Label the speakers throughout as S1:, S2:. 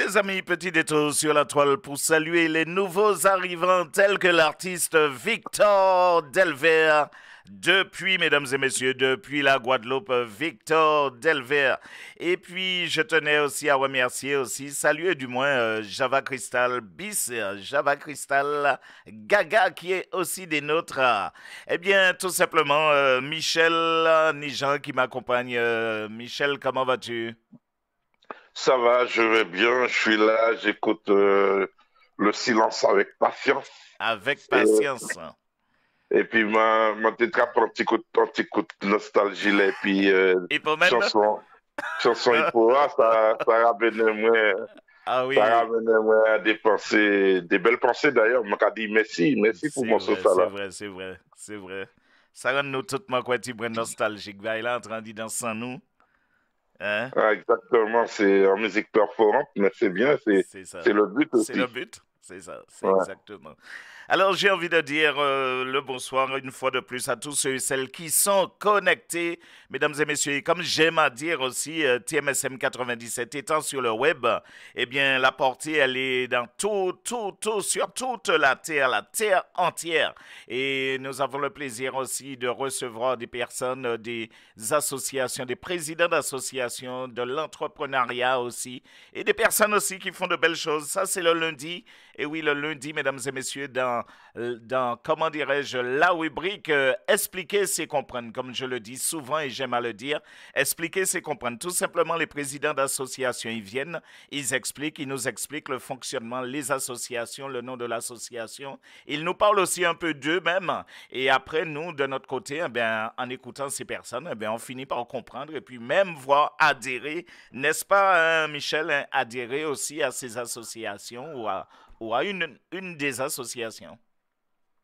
S1: Mes amis, petit détour sur la toile pour saluer les nouveaux arrivants tels que l'artiste Victor Delver depuis, mesdames et messieurs, depuis la Guadeloupe, Victor Delver. Et puis, je tenais aussi à remercier aussi, saluer du moins Java Crystal Bis, Java Crystal Gaga qui est aussi des nôtres. Eh bien, tout simplement, Michel Nijan qui m'accompagne. Michel, comment vas-tu?
S2: Ça va, je vais bien, je suis là, j'écoute le silence avec patience.
S1: Avec
S2: Et,
S1: patience.
S2: et puis, ma t'attrape un petit coup de nostalgie, là, et puis,
S1: Hippomène?
S2: chanson, chanson Ipora, ça
S1: Ah
S2: ça
S1: oui,
S2: ramène moi à des pensées, des belles pensées d'ailleurs. M'a dit merci, merci pour
S1: c'est
S2: mon
S1: vrai,
S2: ça
S1: c'est
S2: là.
S1: vrai, c'est vrai, c'est vrai. Ça rend nous tout ma quoi nostalgique. Bah, il est en train de danser sans nous. Hein?
S2: Ah, exactement, c'est en musique performante, mais c'est bien,
S1: C'est ça.
S2: c'est le but
S1: C'est le
S2: aussi.
S1: but. C'est ça, c'est
S2: Ouais.
S1: exactement. Alors, j'ai envie de dire le bonsoir une fois de plus à tous ceux et celles qui sont connectés, mesdames et messieurs. Et comme j'aime à dire aussi, TMSM 97 étant sur le web, eh bien, la portée, elle est dans tout, sur toute la terre entière. Et nous avons le plaisir aussi de recevoir des personnes, des associations, des présidents d'associations, de l'entrepreneuriat aussi, et des personnes aussi qui font de belles choses. Ça, c'est le lundi. Et oui, le lundi, mesdames et messieurs, comment dirais-je, la rubrique Expliquer, c'est comprendre, comme je le dis souvent et j'aime à le dire, expliquer, c'est comprendre. Tout simplement, les présidents d'associations, ils viennent, ils expliquent, ils nous expliquent le fonctionnement, les associations, le nom de l'association. Ils nous parlent aussi un peu d'eux-mêmes. Et après, nous, de notre côté, eh bien, en écoutant ces personnes, eh bien, on finit par comprendre et puis même voir adhérer, n'est-ce pas, Michel, hein, adhérer aussi à ces associations ou à une des associations.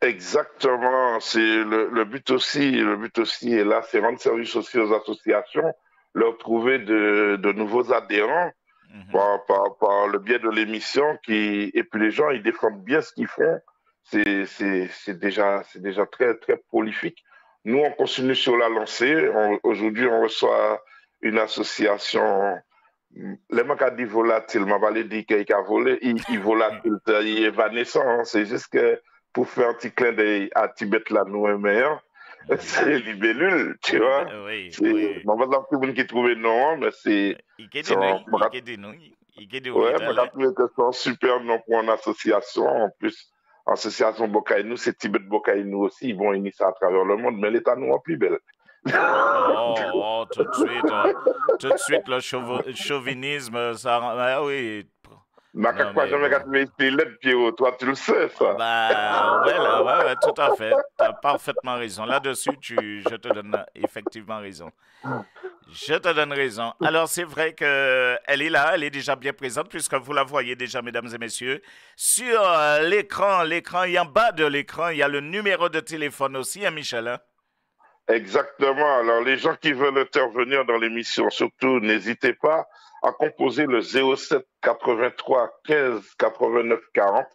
S2: Exactement, c'est le but aussi est là, c'est rendre service aussi aux associations, leur trouver de nouveaux adhérents
S1: Mhm.
S2: par le biais de l'émission et puis les gens, ils défendent bien ce qu'ils font. C'est déjà très, très prolifique. Nous, on continue sur la lancée. Aujourd'hui, on reçoit une association, les mecs a dit volatile, m'a pas dit qu'il a volé, il volatile, il est évanescent, hein. C'est juste que pour faire un petit clin d'œil à Tibet, là, nous, meilleur, c'est libellule, tu vois.
S1: Oui,
S2: C'est,
S1: oui.
S2: bon, pas tout le monde qui trouve non, mais c'est,
S1: Ikede
S2: son,
S1: noi, ikede noi, ikede
S2: ouais, mais
S1: orital.
S2: quand tu que c'est un super nom pour une association, en plus, association Bokaïnou, c'est Tibet Bokaïnou aussi, ils vont initier ça à travers le monde, mais l'État nous en plus belle.
S1: Oh, tout de suite, le chauvinisme, ça, ah oui.
S2: Mais
S1: Non,
S2: quelque
S1: mais
S2: jamais quand
S1: bon.
S2: tu mets ici, l'aide, Pierrot, toi, tu le sais,
S1: Ah,
S2: ça.
S1: bah, ouais, là, ouais, ouais, tout à fait. T'as parfaitement raison. Là-dessus, je te donne effectivement raison. Je te donne raison. Alors, c'est vrai que elle est là, elle est déjà bien présente, puisque vous la voyez déjà, mesdames et messieurs. Sur l'écran, et en bas de l'écran, il y a le numéro de téléphone aussi, hein, Michel, hein?
S2: Exactement. Alors, les gens qui veulent intervenir dans l'émission, surtout, n'hésitez pas à composer le 07 83 15 89 40.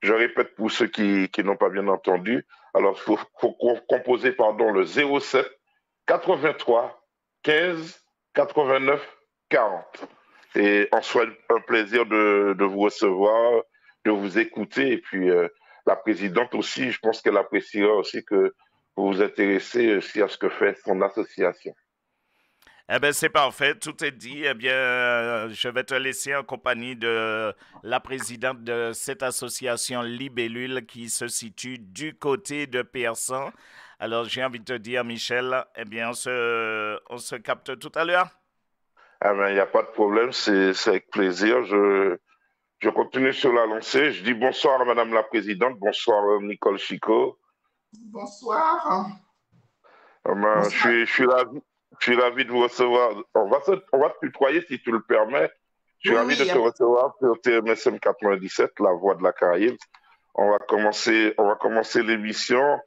S2: Je répète pour ceux qui n'ont pas bien entendu. Alors, composer, pardon, le 07 83 15 89 40. Et en soit un plaisir de vous recevoir, de vous écouter. Et puis, la présidente aussi, je pense qu'elle appréciera aussi que vous vous intéressez aussi à ce que fait son association.
S1: Eh bien, c'est parfait, tout est dit. Eh bien, je vais te laisser en compagnie de la présidente de cette association Libellule qui se situe du côté de Pierson. Alors, j'ai envie de te dire, Michel, eh bien, on se capte tout à l'heure.
S2: Ah ben, il n'y a pas de problème, c'est avec plaisir. Je continue sur la lancée. Je dis bonsoir à Madame la Présidente, bonsoir Nicole Chico.
S3: Bonsoir. Bonsoir.
S2: Je suis ravi de vous recevoir. On va te tutoyer si tu le permets. Je suis
S3: Oui,
S2: ravi
S3: oui,
S2: de te recevoir sur TMSM 97, La Voix de la Caraïbe. On va commencer l'émission.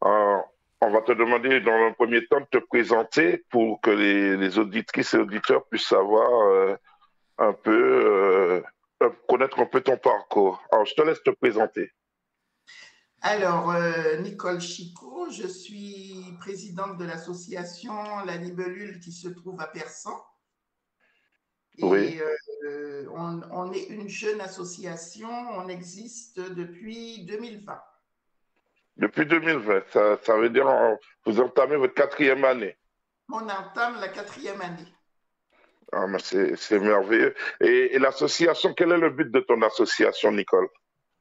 S2: Euh, on va te demander dans un premier temps de te présenter pour que les auditrices et auditeurs puissent savoir un peu, connaître un peu ton parcours. Alors, je te laisse te présenter.
S3: Alors, Nicole Chicot, je suis présidente de l'association La Libellule qui se trouve à Persan.
S2: Oui.
S3: Et on est une jeune association, on existe depuis 2020.
S2: Depuis 2020, ça veut dire vous entamez votre 4e année.
S3: On entame la 4e année.
S2: Ah, mais c'est merveilleux. Et l'association, quel est le but de ton association, Nicole?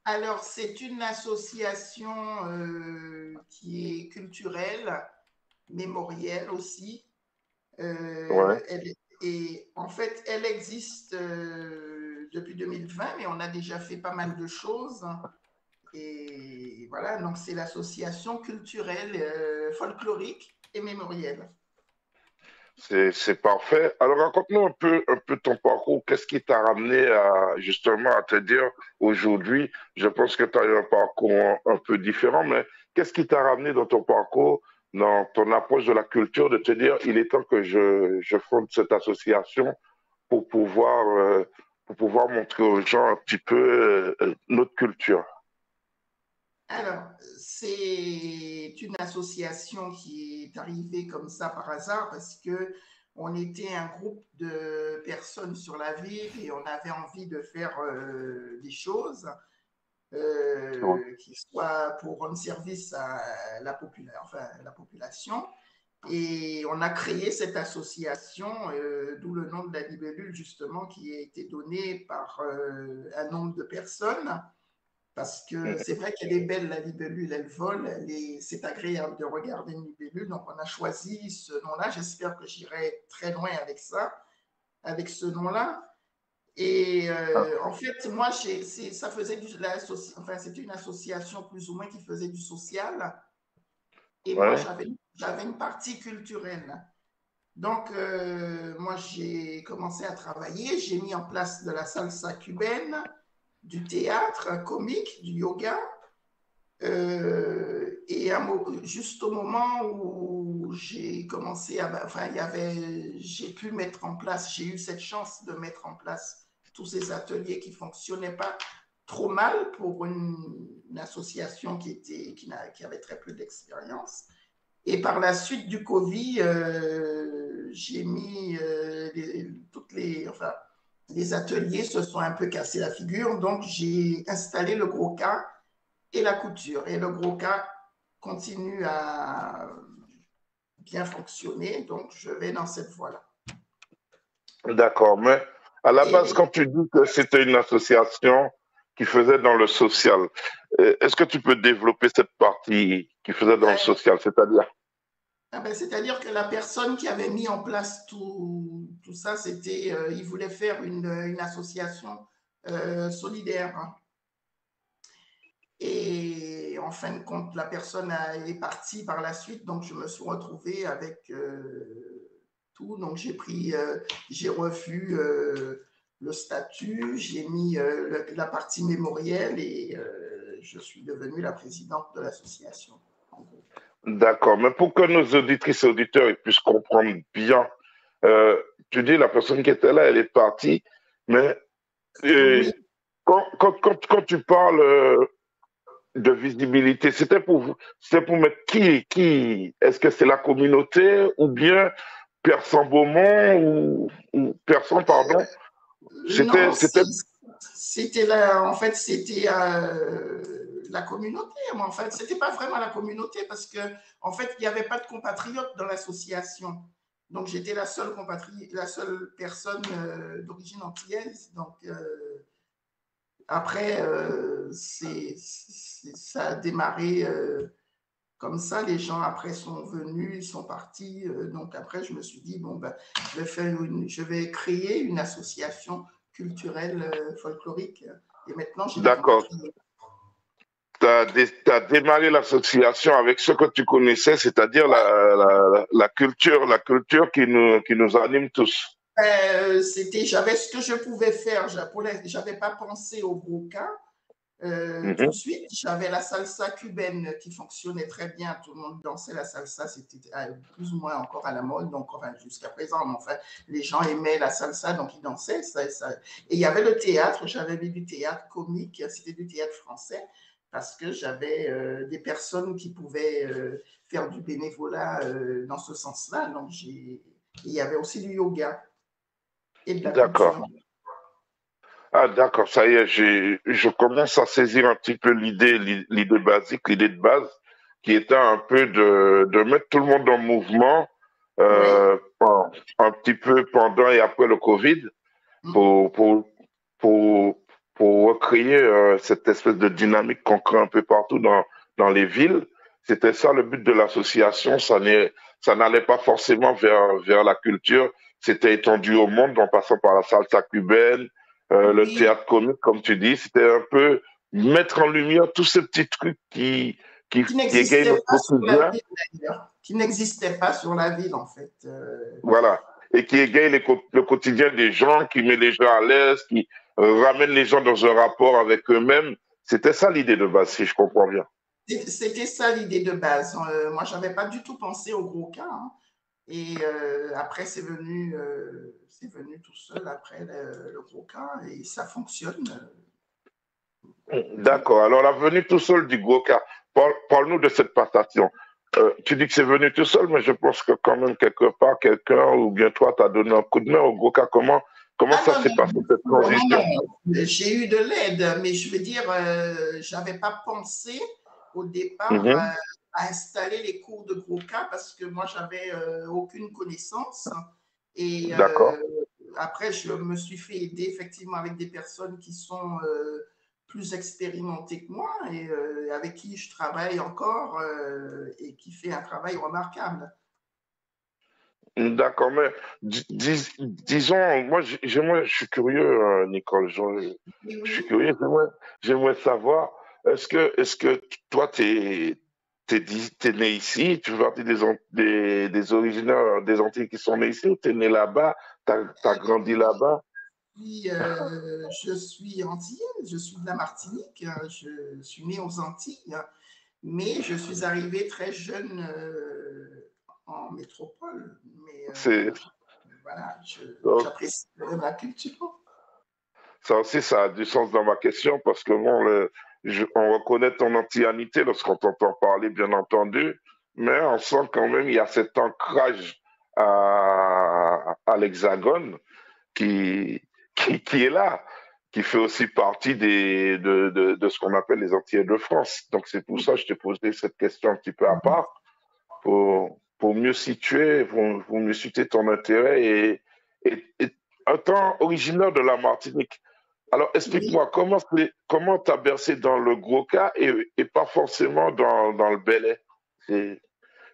S3: Alors, c'est une association qui est culturelle, mémorielle aussi.
S2: Ouais.
S3: Et en fait, elle existe depuis 2020, mais on a déjà fait pas mal de choses. Et voilà, donc c'est l'association culturelle, folklorique et mémorielle.
S2: C'est parfait. Alors, raconte-nous un peu ton parcours. Qu'est-ce qui t'a ramené justement à te dire aujourd'hui, je pense que tu as eu un parcours un peu différent, mais qu'est-ce qui t'a ramené dans ton parcours, dans ton approche de la culture, de te dire, il est temps que je fonde cette association pour pour pouvoir montrer aux gens un petit peu notre culture.
S3: Alors, c'est une association qui est arrivée comme ça par hasard parce que on était un groupe de personnes sur la ville et on avait envie de faire des choses qui soient pour rendre service à la population. Et on a créé cette association, d'où le nom de la libellule, justement, qui a été donné par un nombre de personnes. Parce que c'est vrai qu'elle est belle, la libellule, elle vole, c'est agréable de regarder une libellule. Donc, on a choisi ce nom-là. J'espère que j'irai très loin avec ça, avec ce nom-là. Et en fait, moi, ça faisait enfin, c'était une association plus ou moins qui faisait du social. Et moi,
S2: Ouais.
S3: j'avais une partie culturelle. Donc, moi, j'ai commencé à travailler. J'ai mis en place de la salsa cubaine, du théâtre comique, du yoga. Et juste au moment où j'ai commencé à, enfin, j'ai pu mettre en place, j'ai eu cette chance de mettre en place tous ces ateliers qui fonctionnaient pas trop mal pour une association qui avait très peu d'expérience. Et par la suite du Covid, j'ai mis enfin, les ateliers se sont un peu cassés la figure, donc j'ai installé le gros cas et la couture. Et le gros cas continue à bien fonctionner, donc je vais dans cette voie-là.
S2: D'accord, mais à la base,
S3: Et
S2: quand tu dis que c'était une association qui faisait dans le social, est-ce que tu peux développer cette partie qui faisait dans le social, c'est-à-dire?
S3: c'est-à-dire que la personne qui avait mis en place tout ça, il voulait faire une association solidaire. Hein. Et en fin de compte, la personne est partie par la suite, donc je me suis retrouvée avec tout. Donc j'ai revu le statut, j'ai mis la partie mémorielle et je suis devenue la présidente de l'association.
S2: D'accord, mais pour que nos auditrices et auditeurs ils puissent comprendre bien, euh, tu dis la personne qui était là, elle est partie, mais
S3: Oui.
S2: quand tu parles de visibilité, c'était pour mettre qui? Est-ce que c'est la communauté ou bien personne Beaumont ou personne, pardon?
S3: Non,
S2: C'était,
S3: en fait, c'était la communauté. Mais en fait, c'était pas vraiment la communauté parce que, en fait, il n'y avait pas de compatriotes dans l'association. Donc, j'étais la seule personne d'origine antillaise. Donc, après, ça a démarré comme ça. Les gens, après, sont venus, ils sont partis. Donc, après, je me suis dit, bon, ben, je vais créer une association culturelle folklorique. Et maintenant, j'ai des
S2: d'accord.
S3: compatriotes.
S2: T'as démarré l'association avec ce que tu connaissais, c'est-à-dire la culture qui nous anime tous.
S3: J'avais ce que je pouvais faire. J'avais pas pensé au broca. Tout de
S2: Mhm.
S3: suite, j'avais la salsa cubaine qui fonctionnait très bien. Tout le monde dansait la salsa, c'était plus ou moins encore à la mode, donc enfin, jusqu'à présent. Mais enfin, les gens aimaient la salsa, donc ils dansaient. Et il y avait le théâtre, j'avais mis du théâtre comique, c'était du théâtre français, parce que j'avais des personnes qui pouvaient faire du bénévolat dans ce sens-là. Donc il y avait aussi du yoga. et de la
S2: D'accord.
S3: couture.
S2: Ah, d'accord, ça y est, je commence à saisir un petit peu l'idée basique, l'idée de base, qui était un peu de mettre tout le monde en mouvement,
S3: Oui.
S2: un petit peu pendant et après le Covid,
S3: Mm.
S2: pour, pour, pour, pour recréer cette espèce de dynamique qu'on crée un peu partout dans les villes. C'était ça le but de l'association. Ça n'allait pas forcément vers la culture. C'était étendu au monde en passant par la salsa cubaine, le
S3: Oui,
S2: théâtre comique, comme tu dis. C'était un peu mettre en lumière tous ces petits trucs
S3: qui
S2: qui égayent
S3: n'existait
S2: notre
S3: pas sur la
S2: quotidien.
S3: ville d'ailleurs, qui n'existait pas sur la ville en fait.
S2: Voilà. Et qui égaye le quotidien des gens, qui met les gens à l'aise, qui ramène les gens dans un rapport avec eux-mêmes. C'était ça l'idée de base, si je comprends bien.
S3: C'était ça l'idée de base. Moi, j'avais pas du tout pensé au gros cas, hein. Et après, c'est venu tout seul après le gros cas et ça fonctionne bien.
S2: D'accord. Alors, la venue tout seul du Goka, parle-nous de cette passation. Tu dis que c'est venu tout seul, mais je pense que quand même, quelque part, quelqu'un ou bien toi t'as donné un coup de main au Goka. Comment
S3: Ah
S2: ça
S3: non,
S2: s'est passé cette
S3: non, non,
S2: transition?
S3: non. J'ai eu de l'aide, mais je veux dire, j'avais pas pensé au départ
S2: Mhm.
S3: à installer les cours de gros cas parce que moi, j'avais aucune connaissance. Et
S2: D'accord.
S3: après, je me suis fait aider effectivement avec des personnes qui sont plus expérimentées que moi et avec qui je travaille encore et qui fait un travail remarquable.
S2: D'accord, mais disons, moi, je suis curieux, Nicole,
S3: Oui,
S2: je suis
S3: oui.
S2: curieux, j'aimerais savoir, est-ce que toi, t'es né ici, tu fais partie des originaires des Antilles qui sont nés ici, ou t'es né là-bas, t'as grandi là-bas?
S3: Puis, je suis antillaise, je suis de la Martinique, je suis née aux Antilles, mais je suis arrivée très jeune en métropole. Mais
S2: C'est,
S3: voilà,
S2: donc,
S3: j'apprécie la culture.
S2: ça aussi, ça a du sens dans ma question, parce que bon, on reconnaît ton antillanité lorsqu'on t'entend parler, bien entendu, mais on sent quand même il y a cet ancrage à l'Hexagone qui, qui est là, qui fait aussi partie de ce qu'on appelle les Antillais de France. Donc c'est pour ça que je t'ai posé cette question un petit peu à part, pour mieux situer, pour mieux situer ton intérêt et un temps originaire de la Martinique. Alors,
S3: Oui,
S2: explique-moi, comment t'as bercé dans le gros cas et pas forcément dans le Belay? C'est-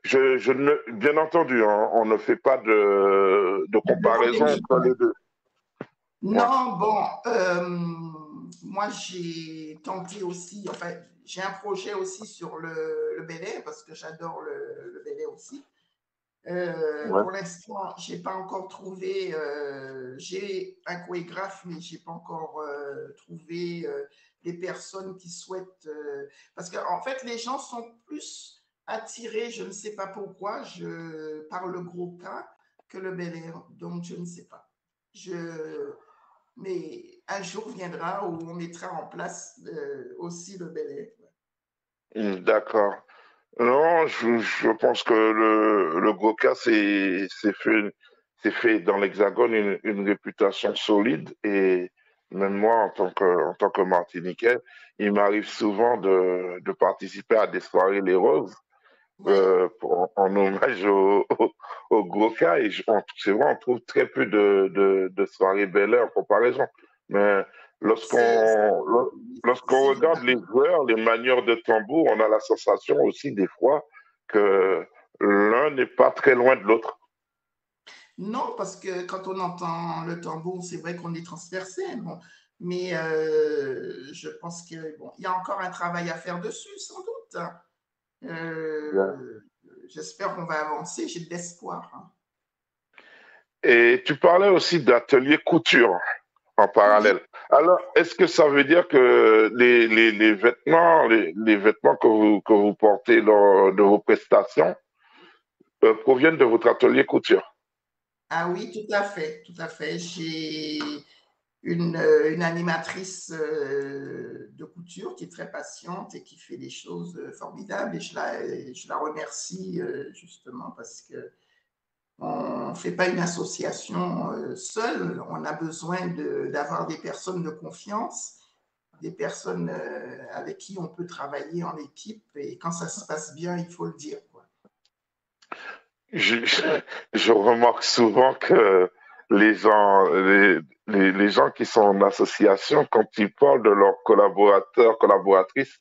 S2: je ne, bien entendu, hein, on ne fait pas de comparaison entre les deux. Ouais.
S3: non, bon, moi j'ai tenté aussi, enfin, j'ai un projet aussi sur le Bel parce que j'adore le Bel aussi.
S2: Ouais.
S3: Pour l'instant, j'ai pas encore trouvé, j'ai un chorégraphe, mais j'ai pas encore trouvé des personnes qui souhaitent, parce qu'en fait, les gens sont plus attirés, je ne sais pas pourquoi, par le gros cas que le Bel Air, donc je ne sais pas. Je, mais un jour viendra où on mettra en place aussi le Bel Air.
S2: D'accord. Non, je pense que le Goka, c'est fait dans l'Hexagone une réputation solide et même moi, en tant que Martiniquais, il m'arrive souvent de participer à des soirées Les Roses
S3: Oui,
S2: en hommage au Goka et c'est vrai, on trouve très peu de soirées Bel Air en comparaison. Mais
S3: c'est
S2: lorsqu'on
S3: c'est
S2: regarde
S3: vrai.
S2: les joueurs, les manières de tambour, on a la sensation aussi des fois que l'un n'est pas très loin de l'autre.
S3: Non, parce que quand on entend le tambour, c'est vrai qu'on est transpercé, bon. Mais je pense que bon, il y a encore un travail à faire dessus, sans doute.
S2: Bien.
S3: J'espère qu'on va avancer, j'ai de l'espoir, hein.
S2: Et tu parlais aussi d'atelier couture en
S3: Oui,
S2: parallèle. Alors, est-ce que ça veut dire que les vêtements que vous portez lors de vos prestations proviennent de votre atelier couture?
S3: ah oui, tout à fait, tout à fait. J'ai une animatrice de couture qui est très patiente et qui fait des choses formidables et je la remercie justement parce que On ne fait pas une association seule. On a besoin d'avoir des personnes de confiance, des personnes avec qui on peut travailler en équipe. Et quand ça se passe bien, il faut le dire, quoi.
S2: Je, je- je remarque souvent que les gens qui sont en association, quand ils parlent de leurs collaborateurs, collaboratrices,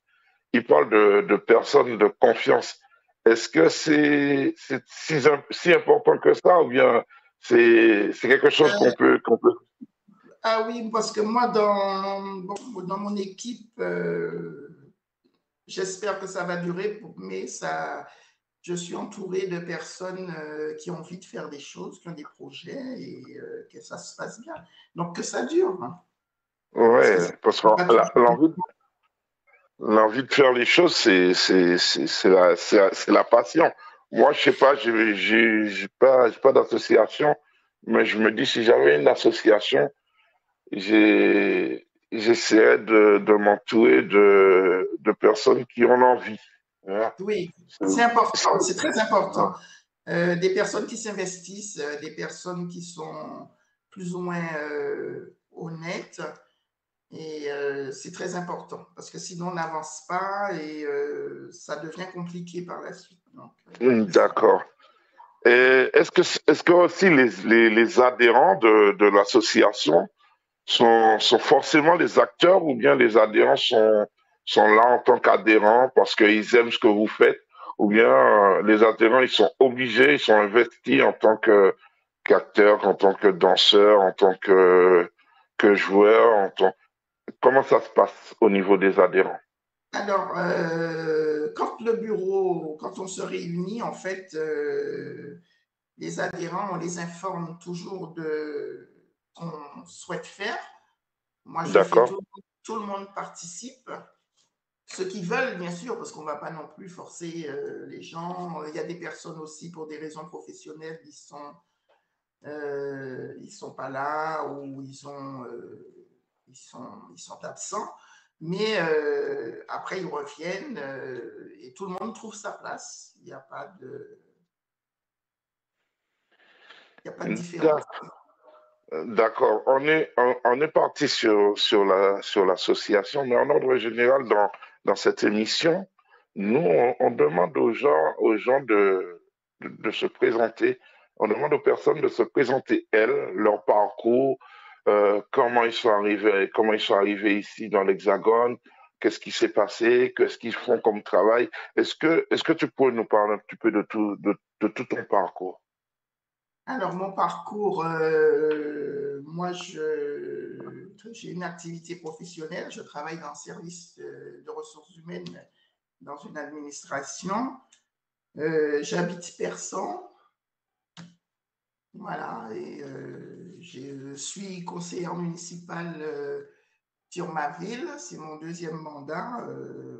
S2: ils parlent de personnes de confiance. Est-ce que c'est si important que ça ou bien c'est quelque chose qu'on peut...
S3: Ah oui, parce que moi, dans mon équipe, j'espère que ça va durer, mais je suis entourée de personnes qui ont envie de faire des choses, qui ont des projets et que ça se passe bien. Donc, que ça dure, hein, parce que
S2: Ouais,
S3: ça
S2: parce que
S3: ne va pas toujours comme
S2: l'envie de faire les choses, c'est la passion. Moi, je sais pas, j'ai pas d'association, mais je me dis si j'avais une association, j'essaierais de m'entourer de personnes qui en ont envie. Hein.
S3: Oui,
S2: C'est-
S3: c'est important,
S2: c'est-
S3: c'est très important. Des personnes qui s'investissent, des personnes qui sont plus ou moins honnêtes. Et c'est très important parce que sinon on n'avance pas et ça devient compliqué par la suite. Donc,
S2: D'accord. Et est-ce que aussi les adhérents de l'association sont forcément les acteurs ou bien les adhérents sont là en tant qu'adhérents parce qu'ils aiment ce que vous faites ou bien les adhérents ils sont obligés, ils sont investis en tant qu'acteurs, en tant que danseurs, en tant que joueurs, comment ça se passe au niveau des adhérents?
S3: alors, quand on se réunit, en fait, les adhérents, on les informe toujours de ce qu'on souhaite faire. Moi, je fais
S2: D'accord,
S3: tout le monde participe. Ceux qui veulent, bien sûr, parce qu'on ne va pas non plus forcer les gens. Il y a des personnes aussi, pour des raisons professionnelles, ils sont pas là ou ils sont absents. Mais après, ils reviennent et tout le monde trouve sa place. Il n'y a pas de, il y a pas de différence.
S2: d'accord. On est parti sur l'association, mais en ordre général, dans cette émission, nous, on demande aux gens de se présenter. On demande aux personnes de se présenter, elles, leur parcours, comment ils sont arrivés ici dans l'Hexagone, qu'est-ce qui s'est passé, qu'est-ce qu'ils font comme travail. Est-ce que tu pourrais nous parler un petit peu de tout ton parcours?
S3: Alors, mon parcours, moi, j'ai une activité professionnelle. Je travaille dans le service de ressources humaines dans une administration. J'habite Persan. Voilà, et je suis conseillère municipale sur ma ville, c'est mon deuxième mandat.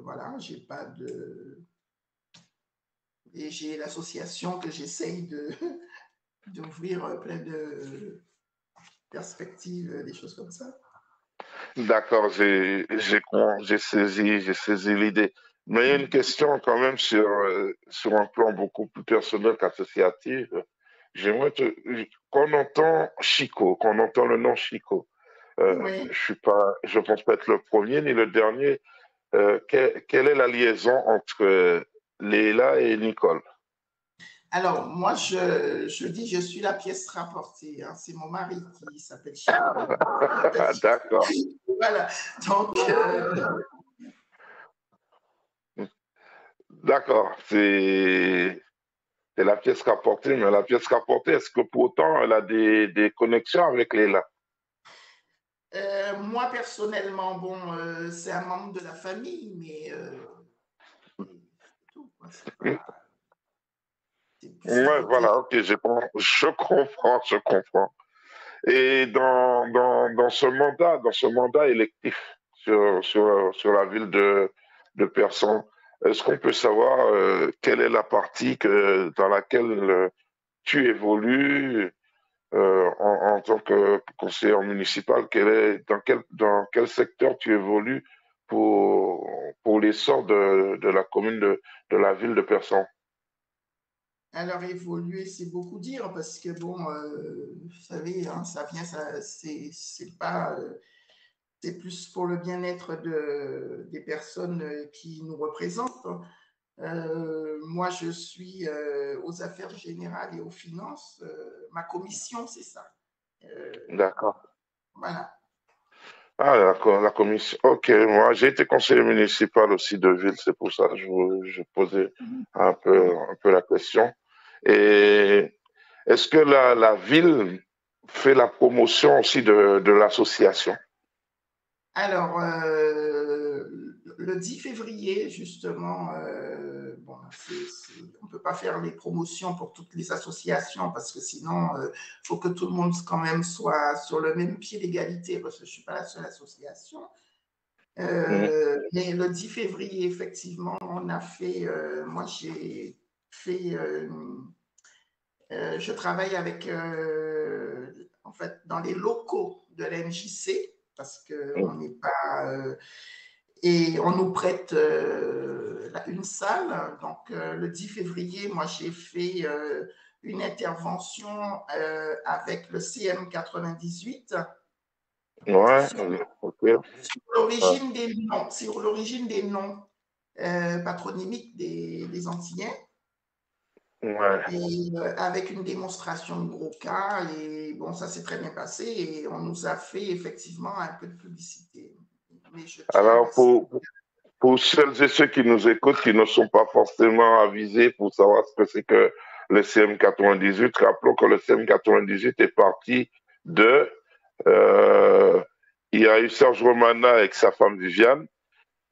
S3: Voilà, j'ai pas de. Et j'ai l'association que j'essaye d'ouvrir plein de perspectives, des choses comme ça.
S2: D'accord, j'ai saisi l'idée. Mais il y a une question quand même sur un plan beaucoup plus personnel qu'associatif. J'aimerais qu'on entend Chico, qu'on entend le nom Chico.
S3: Oui.
S2: Je pense pas être le premier ni le dernier. Quelle est la liaison entre Léla et Nicole?
S3: Alors, moi, je dis, je suis la pièce rapportée, hein. C'est mon mari qui s'appelle Chico.
S2: D'accord,
S3: Voilà. Donc,
S2: d'accord. C'est la pièce rapportée, mais la pièce rapportée, est-ce que pour autant elle a des connexions avec Léla?
S3: moi, personnellement, bon, c'est un membre de la famille, mais c'est tout, quoi. C'est plus du
S2: Ouais,
S3: côté.
S2: voilà, ok, je comprends. Et dans ce mandat électif sur la ville de Persan, est-ce qu'on peut savoir quelle est la partie dans laquelle tu évolues en tant que conseiller municipal? Dans quel secteur tu évolues pour l'essor de la commune de la ville de Persan?
S3: Alors, évoluer, c'est beaucoup dire parce que, bon, vous savez, hein, ça vient, c'est pas, c'est plus pour le bien-être des personnes qui nous représentent. Moi, je suis aux affaires générales et aux finances. Ma commission, c'est ça.
S2: D'accord.
S3: Voilà.
S2: Ah, d'accord, la commission. Ok, moi, j'ai été conseiller municipal aussi de ville, c'est pour ça que je posais un peu la question. Et est-ce que la ville fait la promotion aussi de l'association?
S3: Alors, le 10 février, justement, bon, on ne peut pas faire les promotions pour toutes les associations parce que sinon, il faut que tout le monde quand même soit sur le même pied d'égalité parce que je ne suis pas la seule association.
S2: Mhm.
S3: Mais le 10 février, effectivement, on a fait, moi j'ai fait, je travaille avec, en fait, dans les locaux de l'NJC parce qu'on n'est pas, et on nous prête une salle. Donc, le 10 février, moi, j'ai fait une intervention avec le CM 98
S2: Ouais,
S3: sur,
S2: ok.
S3: sur
S2: Ouais.
S3: l'origine des noms patronymiques des Antillais
S2: Ouais.
S3: et avec une démonstration de gros cas. Et bon, ça s'est très bien passé et on nous a fait effectivement un peu de publicité. Mais je tiens à
S2: Alors,
S3: remercier.
S2: pour celles et ceux qui nous écoutent, qui ne sont pas forcément avisés pour savoir ce que c'est que le CM98, rappelons que le CM98 est parti de... euh, il y a eu Serge Romana avec sa femme Viviane.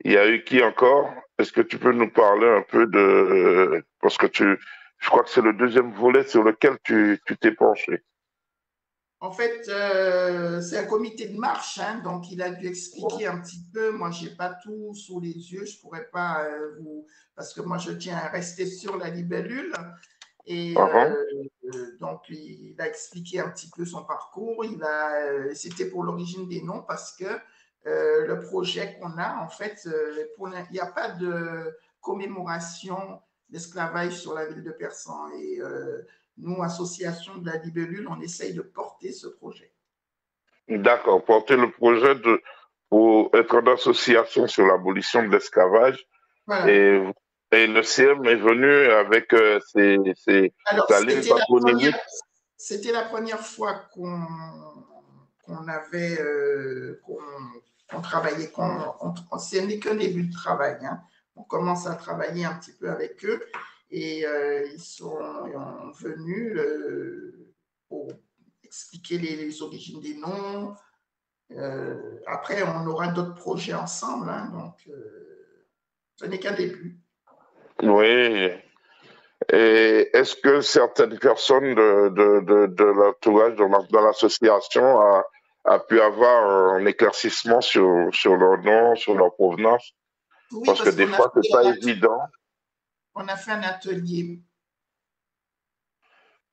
S2: Il y a eu qui encore? Est-ce que tu peux nous parler un peu de... parce que je crois que c'est le deuxième volet sur lequel tu t'es penché.
S3: En fait, c'est un comité de marche, hein, donc il a dû expliquer un petit peu. Moi, je n'ai pas tout sous les yeux, je ne pourrais pas vous. Parce que moi, je tiens à rester sur la libellule. Et
S2: Uh-huh.
S3: donc, il a expliqué un petit peu son parcours. C'était pour l'origine des noms parce que le projet qu'on a, en fait, il n'y a pas de commémoration d'esclavage sur la ville de Persan. Et nous, association de la libellule, on essaye de porter ce projet.
S2: D'accord. Porter le projet pour être en association sur l'abolition de l'esclavage.
S3: Voilà.
S2: Et, et le CM est venu avec
S3: Alors,
S2: sa ligne patronymique.
S3: c'était la première fois qu'on avait, qu'on travaillait, ce n'est qu'un début de travail. Hein. On commence à travailler un petit peu avec eux et ils sont venus pour expliquer les origines des noms. Après, on aura d'autres projets ensemble, hein, donc ce n'est qu'un début.
S2: Oui. Et est-ce que certaines personnes de l'entourage dans l'association a pu avoir un éclaircissement sur leur nom, sur leur provenance?
S3: Oui,
S2: Parce que
S3: parce
S2: des fois, c'est pas évident.
S3: on a fait un atelier.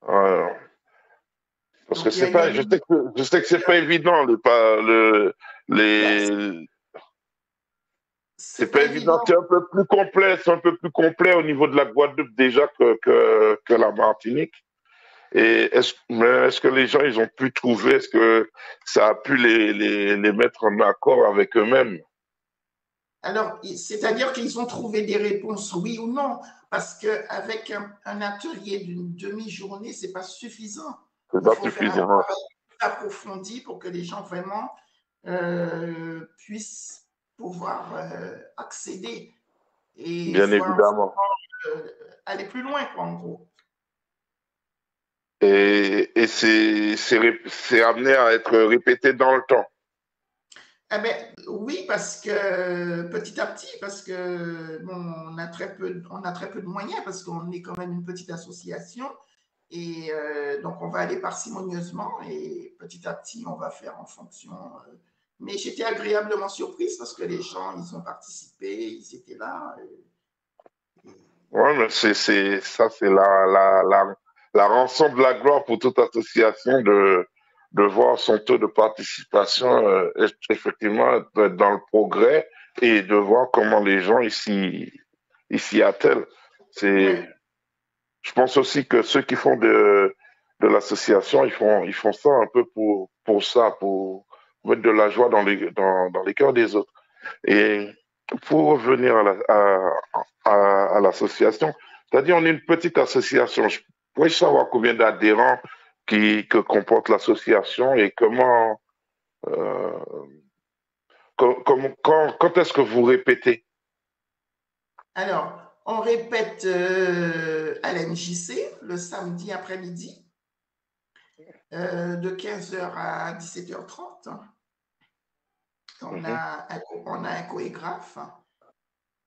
S2: Euh, parce que
S3: Donc, il y a
S2: c'est
S3: eu
S2: pas, je sais que c'est pas évident,
S3: ben,
S2: les, c'est
S3: c'est
S2: pas
S3: pas
S2: évident.
S3: évident.
S2: C'est un peu plus complet au niveau de la Guadeloupe déjà que la Martinique. Et est-ce que les gens, ils ont pu trouver, est-ce que ça a pu les mettre en accord avec eux-mêmes?
S3: Alors, c'est-à-dire qu'ils ont trouvé des réponses, oui ou non, parce qu'avec un atelier d'une demi-journée, c'est pas suffisant.
S2: C'est
S3: Il
S2: pas
S3: faut faire un
S2: suffisant.
S3: travail approfondi pour que les gens vraiment puissent pouvoir accéder et
S2: Bien
S3: voir
S2: évidemment.
S3: aller plus loin, quoi, en gros.
S2: Et c'est amené à être répété dans le temps.
S3: Ah ben, oui, parce que petit à petit, parce que bon, on a très peu de moyens, parce qu'on est quand même une petite association, et donc on va aller parcimonieusement, et petit à petit, on va faire en fonction. Mais j'étais agréablement surprise parce que les gens, ils ont participé, ils étaient là.
S2: Ouais, mais ça, c'est la rançon de la gloire pour toute association de voir son taux de participation, effectivement, être dans le progrès et de voir comment les gens ici attellent. C'est,
S3: Ouais.
S2: je pense aussi que ceux qui font de l'association, ils font ça un peu pour ça, pour mettre de la joie dans les cœurs des autres. Et pour revenir à l'association, c'est-à-dire on est une petite association. Je pourrais savoir combien d'adhérents que comporte l'association et comment, euh, quand est-ce que vous répétez?
S3: Alors, on répète à l'MJC le samedi après-midi de 15h à 17h30.
S2: Mhm.
S3: On a un chorégraphe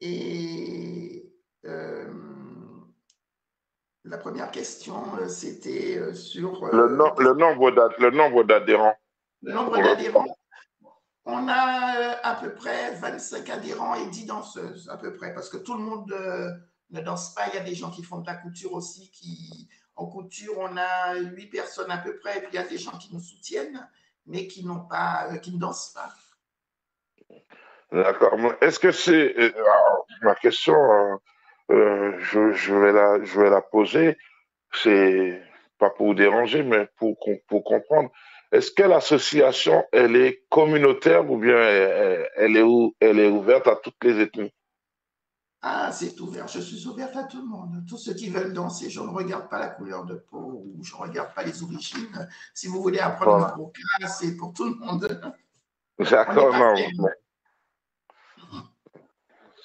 S3: et la première question, c'était sur
S2: Le nombre d'adhérents.
S3: le nombre
S2: Pour le-
S3: d'adhérents. On a à peu près 25 adhérents et 10 danseuses, à peu près, parce que tout le monde ne danse pas. Il y a des gens qui font de la couture aussi. En couture, on a 8 personnes à peu près, et puis il y a des gens qui nous soutiennent, mais qui qui ne dansent pas.
S2: D'accord. Mais est-ce que c'est alors, ma question, je vais la poser. C'est pas pour vous déranger, mais pour comprendre. Est-ce que l'association, elle est communautaire ou bien elle est ouverte à toutes les ethnies?
S3: Ah, c'est ouvert. Je suis ouverte à tout le monde. Tous ceux qui veulent danser, je ne regarde pas la couleur de peau ou je ne regarde pas les origines. Si vous voulez apprendre le
S2: Voilà.
S3: broca, c'est pour tout le monde. On n'est
S2: D'accord,
S3: pas
S2: non,
S3: fermé.
S2: mais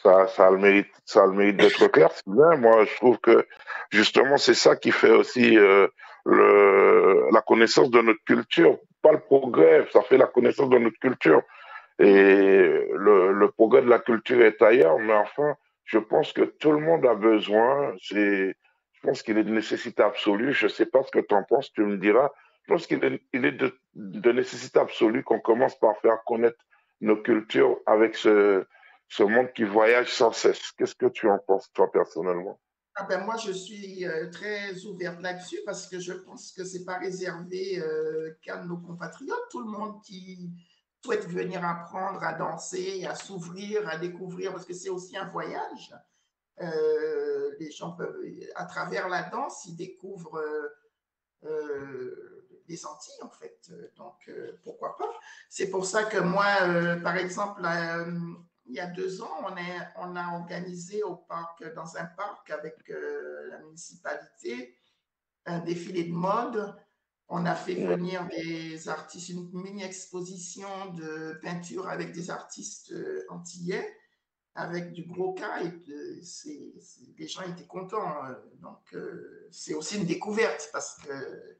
S2: ça a le mérite d'être clair. C'est bien. Moi, je trouve que justement, c'est ça qui fait aussi la connaissance de notre culture. Pas le progrès, ça fait la connaissance de notre culture. Et le progrès de la culture est ailleurs, mais enfin, je pense que tout le monde a besoin. Je pense qu'il est de nécessité absolue. Je ne sais pas ce que tu en penses, tu me diras. Je pense il est de nécessité absolue qu'on commence par faire connaître nos cultures avec ce monde qui voyage sans cesse. Qu'est-ce que tu en penses, toi, personnellement?
S3: Ah ben moi, je suis très ouverte là-dessus parce que je pense que c'est pas réservé qu'à nos compatriotes. Tout le monde qui souhaite venir apprendre à danser, à s'ouvrir, à découvrir, parce que c'est aussi un voyage. Les gens peuvent, à travers la danse, ils découvrent les Antilles, en fait. Donc, pourquoi pas? C'est pour ça que moi, par exemple, il y a 2 ans, on a organisé dans un parc avec la municipalité, un défilé de mode. On a fait
S2: Ouais.
S3: venir des artistes, une mini-exposition de peinture avec des artistes antillais, avec du gros cas, et les gens étaient contents. Donc, c'est aussi une découverte parce que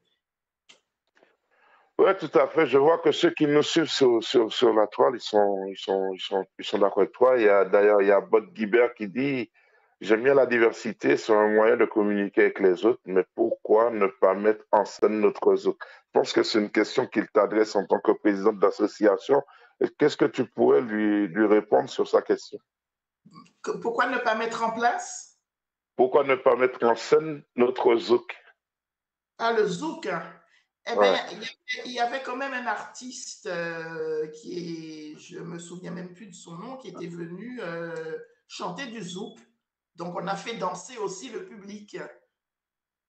S2: Ouais, tout à fait. Je vois que ceux qui nous suivent sur la toile, ils sont d'accord avec toi. D'ailleurs, il y a Bob Guibert qui dit, j'aime bien la diversité, c'est un moyen de communiquer avec les autres, mais pourquoi ne pas mettre en scène notre zouk? Je pense que c'est une question qu'il t'adresse en tant que président d'association. Et qu'est-ce que tu pourrais lui répondre sur sa question?
S3: pourquoi ne pas mettre en place?
S2: Pourquoi ne pas mettre en scène notre zouk?
S3: Ah, le zouk. Eh bien,
S2: Ouais.
S3: il y avait quand même un artiste je me souviens même plus de son nom, qui était venu chanter du zouk. Donc, on a fait danser aussi le public.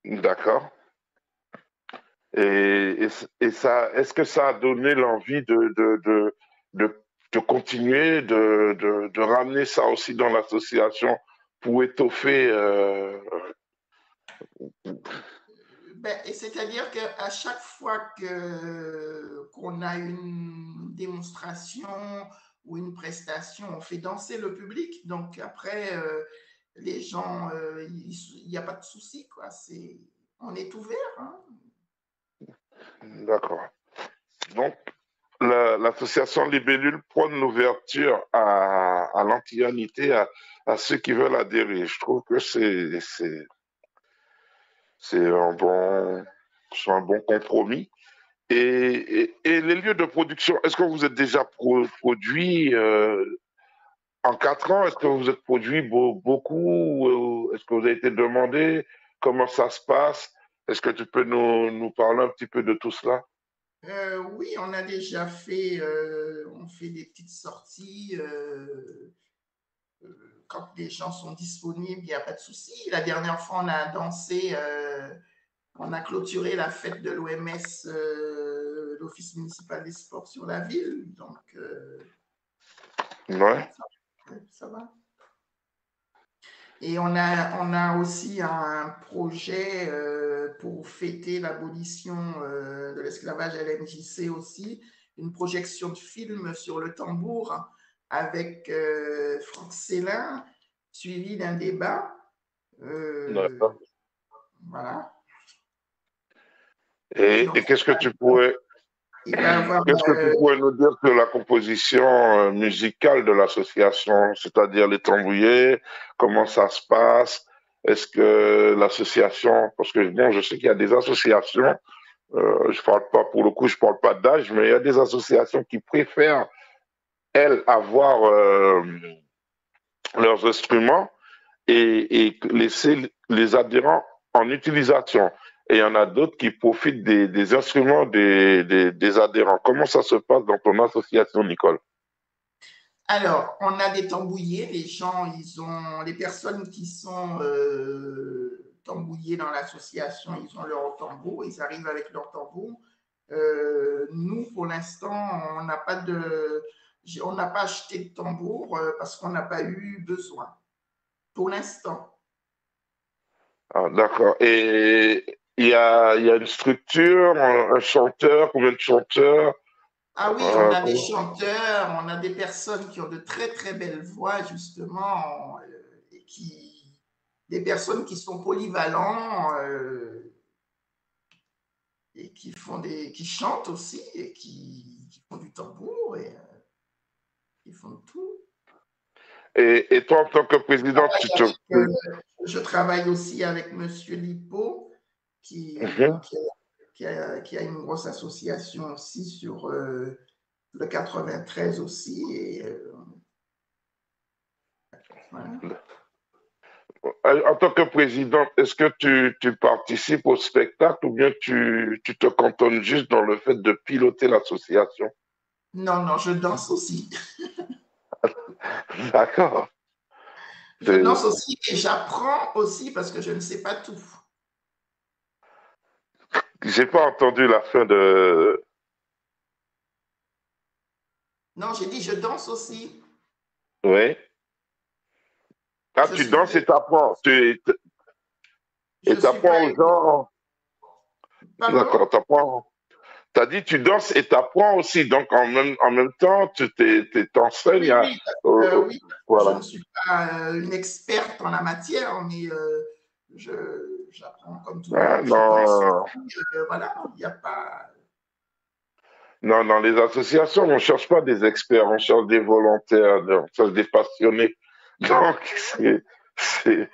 S2: D'accord. Et ça, est-ce que ça a donné l'envie de, de continuer, de ramener ça aussi dans l'association pour étoffer
S3: Ben, et c'est-à-dire qu'à chaque fois qu'on a une démonstration ou une prestation, on fait danser le public. Donc après, les gens, il n'y a pas de souci, quoi. On est ouvert, hein.
S2: d'accord. Donc, l'association Libellule prône l'ouverture à l'antillanité, à ceux qui veulent adhérer. Je trouve que c'est c'est un bon compromis. Et les lieux de production, est-ce que vous êtes déjà produit en 4 ans? Est-ce que vous êtes produit beaucoup? Est-ce que vous avez été demandé? Comment ça se passe? Est-ce que tu peux nous parler un petit peu de tout cela?
S3: Oui, on a déjà fait, on fait des petites sorties. quand les gens sont disponibles, il n'y a pas de souci. La dernière fois, on a dansé, on a clôturé la fête de l'OMS, l'Office municipal des sports sur la ville. Donc,
S2: Ouais.
S3: ça va. Et on a aussi un projet pour fêter l'abolition de l'esclavage à l'MJC aussi, une projection de film sur le tambour avec Franck Célin, suivi d'un débat.
S2: D'accord.
S3: Voilà.
S2: Et qu'est-ce que tu pourrais,
S3: il va avoir,
S2: qu'est-ce que tu pourrais nous dire sur la composition musicale de l'association, c'est-à-dire les tambouillés, comment ça se passe? Est-ce que l'association, parce que bon, je sais qu'il y a des associations, je parle pas pour le coup, je parle pas d'âge, mais il y a des associations qui préfèrent elles avoir leurs instruments et laisser les adhérents en utilisation. Et il y en a d'autres qui profitent des instruments des adhérents. Comment ça se passe dans ton association, Nicole?
S3: Alors, on a des tambouillés. Les gens, les personnes qui sont tambouillées dans l'association, ils ont leur tambour. Ils arrivent avec leur tambour. Nous, pour l'instant, on n'a pas acheté de tambour parce qu'on n'a pas eu besoin. Pour l'instant.
S2: Ah, d'accord. Et il y a une structure, un chanteur, combien de chanteurs?
S3: Ah oui, on a des
S2: Comment-
S3: chanteurs, on a des personnes qui ont de très très belles voix justement, et des personnes qui sont polyvalents et qui chantent aussi et qui font du tambour et qui font de tout.
S2: Et toi, en tant que président, tu te...
S3: Je travaille aussi avec Monsieur Lipo
S2: Mhm.
S3: qui a une grosse association aussi sur le 93 aussi et voilà.
S2: En tant que président, est-ce que tu participes au spectacle ou bien tu te cantonnes juste dans le fait de piloter l'association?
S3: Non, non, je danse aussi.
S2: D'accord.
S3: Je
S2: C'est-
S3: danse aussi et j'apprends aussi parce que je ne sais pas tout.
S2: J'ai pas entendu la fin de...
S3: Non, j'ai dit je danse aussi.
S2: Oui. Ah,
S3: Je
S2: tu
S3: suis
S2: danses
S3: très,
S2: et t'apprends. Et
S3: je suis
S2: t'apprends
S3: pas.
S2: aux gens.
S3: Pardon?
S2: D'accord, t'apprends. T'as dit tu danses et t'apprends aussi. Donc en même temps, t'enseignes
S3: Oui,
S2: à...
S3: oui, oui. Je ne
S2: voilà.
S3: suis pas une experte en la matière, mais j'apprends comme tout le
S2: Ah,
S3: monde. Je danse
S2: non,
S3: aussi. Voilà, il n'y a pas.
S2: non, dans les associations, on ne cherche pas des experts, on cherche des volontaires, on cherche des passionnés. Donc, c'est,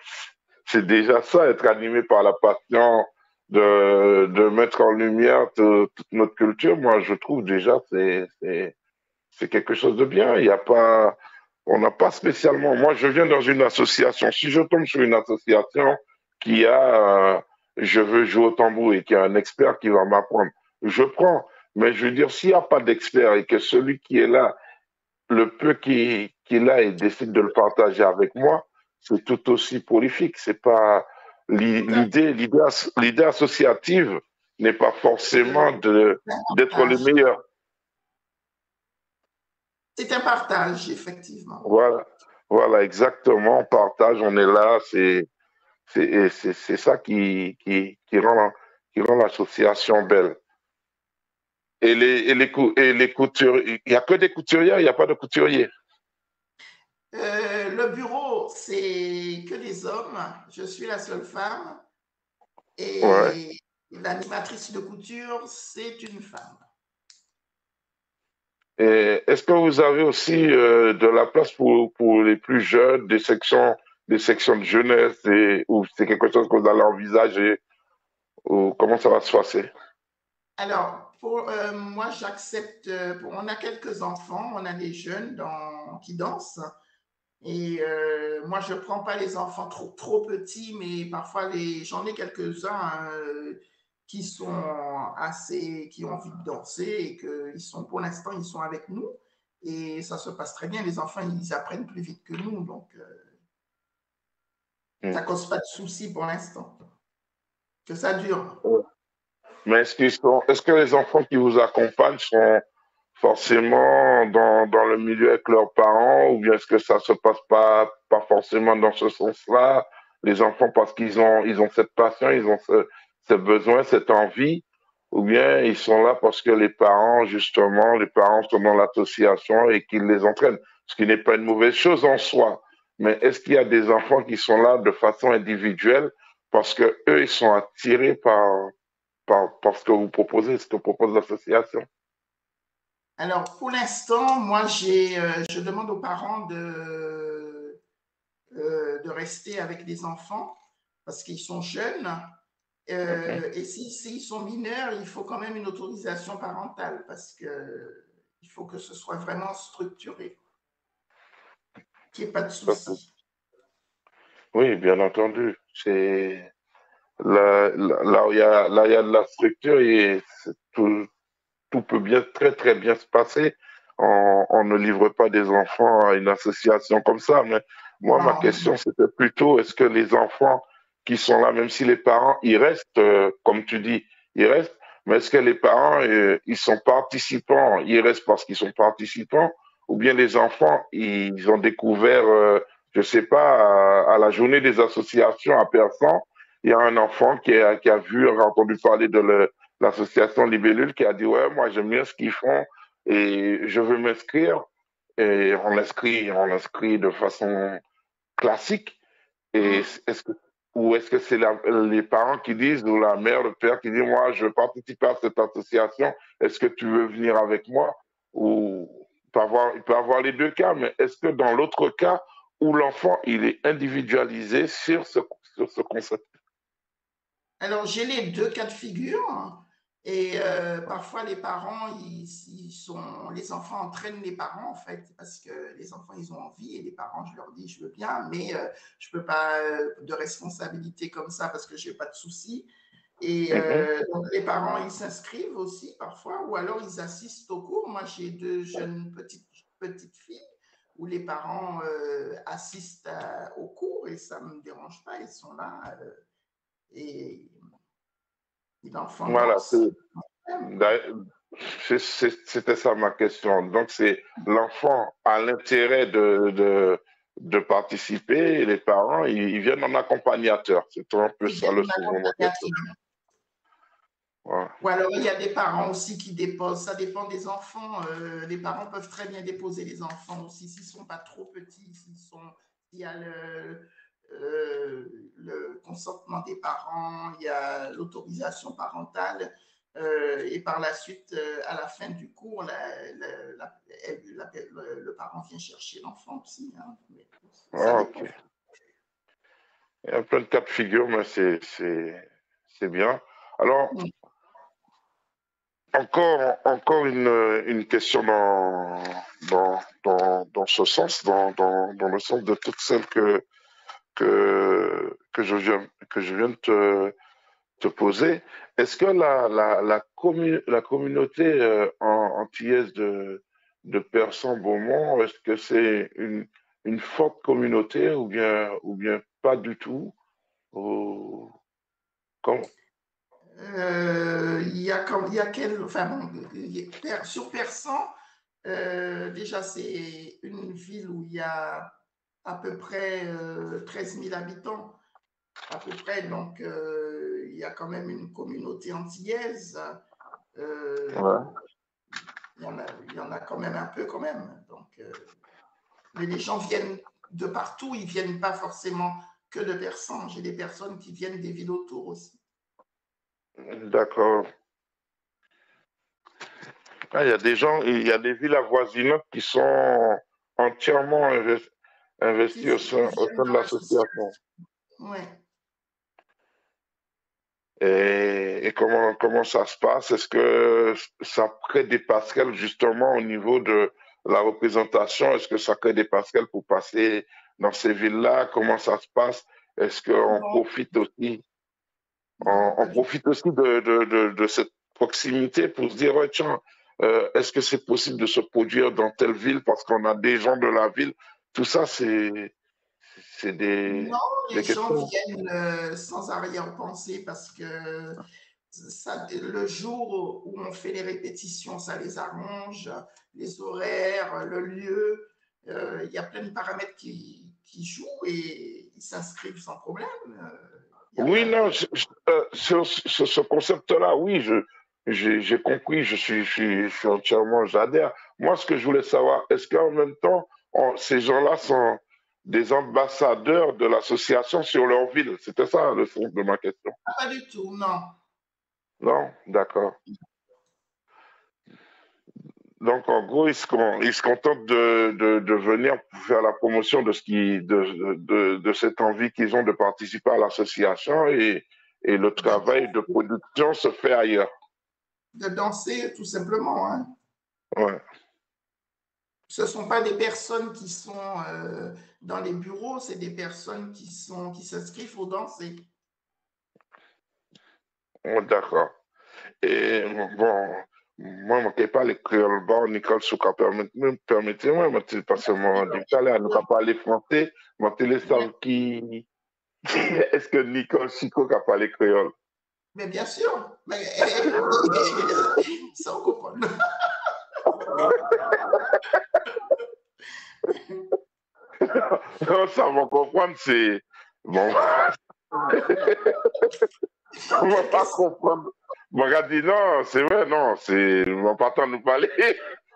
S2: c'est déjà ça, être animé par la passion de mettre en lumière toute notre culture. Moi, je trouve déjà c'est quelque chose de bien. Il y a pas, on n'a pas spécialement. Moi, je viens dans une association. Si je tombe sur une association qui a, je veux jouer au tambour et qui a un expert qui va m'apprendre, je prends. Mais je veux dire, s'il n'y a pas d'expert et que celui qui est là, le peu qu'il a et décide de le partager avec moi, c'est tout aussi prolifique. C'est pas l'idée associative n'est pas forcément d'être le meilleur.
S3: C'est un partage, effectivement.
S2: Voilà, voilà, exactement. On partage, on est là. C'est ça qui rend l'association belle. Et les couturiers, il n'y a que des couturiers, il n'y a pas de couturiers.
S3: Le bureau, c'est que des hommes. Je suis la seule femme.
S2: Ouais.
S3: Et l'animatrice de couture, c'est une femme.
S2: Et est-ce que vous avez aussi de la place pour les plus jeunes, des sections de jeunesse, ou c'est quelque chose que vous allez envisager, ou comment ça va se passer?
S3: Alors, moi, j'accepte. On a quelques enfants, on a des jeunes qui dansent. Et moi, je ne prends pas les enfants trop petits, mais parfois, j'en ai quelques-uns qui sont qui ont envie de danser et pour l'instant, ils sont avec nous. et ça se passe très bien. Les enfants, ils apprennent plus vite que nous, donc ça ne cause pas de soucis pour l'instant. Que ça dure.
S2: Mais est-ce que les enfants qui vous accompagnent sont forcément dans le milieu avec leurs parents, ou bien est-ce que ça se passe pas forcément dans ce sens-là? Les enfants, parce ils ont cette passion, ils ont ce besoin, cette envie, ou bien ils sont là parce que les parents, justement, les parents sont dans l'association et qu'ils les entraînent, ce qui n'est pas une mauvaise chose en soi. Mais est-ce qu'il y a des enfants qui sont là de façon individuelle parce que eux, ils sont attirés par ce que vous proposez, ce que propose l'association?
S3: Alors, pour l'instant, moi, je demande aux parents de rester avec les enfants parce qu'ils sont jeunes. Et s'ils sont mineurs, il faut quand même une autorisation parentale parce qu'il faut que ce soit vraiment structuré, qu'il n'y ait pas de soucis.
S2: Oui, bien entendu. C'est là où il y a de la structure et tout peut bien, très, très bien se passer. On ne livre pas des enfants à une association comme ça. Mais moi, ma
S3: Non,
S2: question, c'était plutôt, est-ce que les enfants qui sont là, même si les parents, ils restent, comme tu dis, ils restent, mais est-ce que les parents, ils sont participants, ils restent parce qu'ils sont participants, ou bien les enfants, ils ont découvert, je sais pas, à la journée des associations à Persan, il y a un enfant qui a vu, a entendu parler de l'association Libellule qui a dit, ouais, moi j'aime bien ce qu'ils font et je veux m'inscrire. Et on l'inscrit de façon classique. Et est-ce que, ou est-ce que c'est les parents qui disent, ou la mère, le père qui dit, moi je veux participer à cette association, est-ce que tu veux venir avec moi? Ou il peut avoir les deux cas, mais est-ce que dans l'autre cas où l'enfant il est individualisé sur ce concept?
S3: alors, j'ai les deux cas de figure. Et parfois, les parents, les enfants entraînent les parents, en fait, parce que les enfants, ils ont envie, et les parents, je leur dis, je veux bien, mais je ne peux pas de responsabilité comme ça parce que je n'ai pas de soucis. Et
S2: Mhm.
S3: donc, les parents, ils s'inscrivent aussi parfois, ou alors ils assistent au cours. Moi, j'ai deux jeunes petites filles où les parents assistent au cours et ça ne me dérange pas, ils sont là. Et l'enfant
S2: Voilà,
S3: danse.
S2: c'était ça ma question. Donc, c'est l'enfant a l'intérêt de participer et les parents, ils viennent en accompagnateur. C'est un peu
S3: Ils
S2: ça
S3: viennent
S2: le
S3: en
S2: sous de ma question.
S3: accompagnateur.
S2: Voilà.
S3: Ou alors, il y a des parents aussi qui déposent. Ça dépend des enfants. Les parents peuvent très bien déposer les enfants aussi s'ils ne sont pas trop petits, s'il y a le consentement des parents, il y a l'autorisation parentale. Et par la suite, à la fin du cours, le parent vient chercher l'enfant aussi. Hein. Mais ça
S2: Ah, ok.
S3: dépend.
S2: Il y a plein de cas de figure, mais c'est bien. Alors, encore une question dans ce sens, dans le sens de toutes celles que je viens de te poser. Est-ce que la communauté antillaise de Persan-Beaumont, est-ce que c'est une forte communauté ou bien pas du tout? Ou- comment-
S3: Il y a enfin, bon, sur Persan, déjà, c'est une ville où il y a à peu près 13 000 habitants, à peu près. Donc, il y a quand même une communauté antillaise. Euh,
S2: Ouais.
S3: il y en a quand même un peu, quand même. Donc, mais les gens viennent de partout. Ils ne viennent pas forcément que de Persan. J'ai des personnes qui viennent des villes autour aussi.
S2: D'accord. Ah, il y a des gens, il y a des villes avoisinantes qui sont entièrement investies
S3: Qui
S2: au
S3: viennent
S2: sein de
S3: dans l'association.
S2: l'association.
S3: Ouais.
S2: Et comment ça se passe? Est-ce que ça crée des passerelles justement au niveau de la représentation? Est-ce que ça crée des passerelles pour passer dans ces villes-là? Comment ça se passe? Est-ce qu'on
S3: Non,
S2: profite aussi,
S3: non,
S2: on
S3: pas du tout.
S2: profite aussi de cette proximité pour se dire, ouais, tiens, est-ce que c'est possible de se produire dans telle ville parce qu'on a des gens de la ville? Tout ça, c'est
S3: Non,
S2: des
S3: les gens
S2: questions.
S3: viennent sans arrière-pensée parce que ça, le jour où on fait les répétitions, ça les arrange, les horaires, le lieu. Il y a plein de paramètres qui jouent et ils s'inscrivent sans problème. Il y a
S2: Oui,
S3: pas
S2: non,
S3: de...
S2: sur ce concept-là, oui, j'ai compris, je suis entièrement, j'adhère. Moi, ce que je voulais savoir, est-ce qu'en même temps, ces gens-là sont des ambassadeurs de l'association sur leur ville? C'était ça le fond de ma question.
S3: Pas du tout, non.
S2: Non? D'accord. Donc, en gros, ils se contentent de venir pour faire la promotion de de cette envie qu'ils ont de participer à l'association et le
S3: De
S2: travail de production se fait ailleurs.
S3: danser, tout simplement. Hein.
S2: Ouais.
S3: Ce ne sont pas des personnes qui sont dans les bureaux, c'est des personnes qui s'inscrivent pour danser.
S2: Oh, d'accord. Et bon, moi, je ne pas les créoles bas, Nicole Souka, permettez-moi, parce que mon dictateur, nous pas parler français, mon télé savent qui, est-ce que Nicole Chico a parlé créole?
S3: Mais bien sûr, mais sans comprendre.
S2: Non, ça va comprendre, c'est, bon, on va pas comprendre. Mon gars dit non, c'est vrai, non, c'est, on va pas tant nous parler,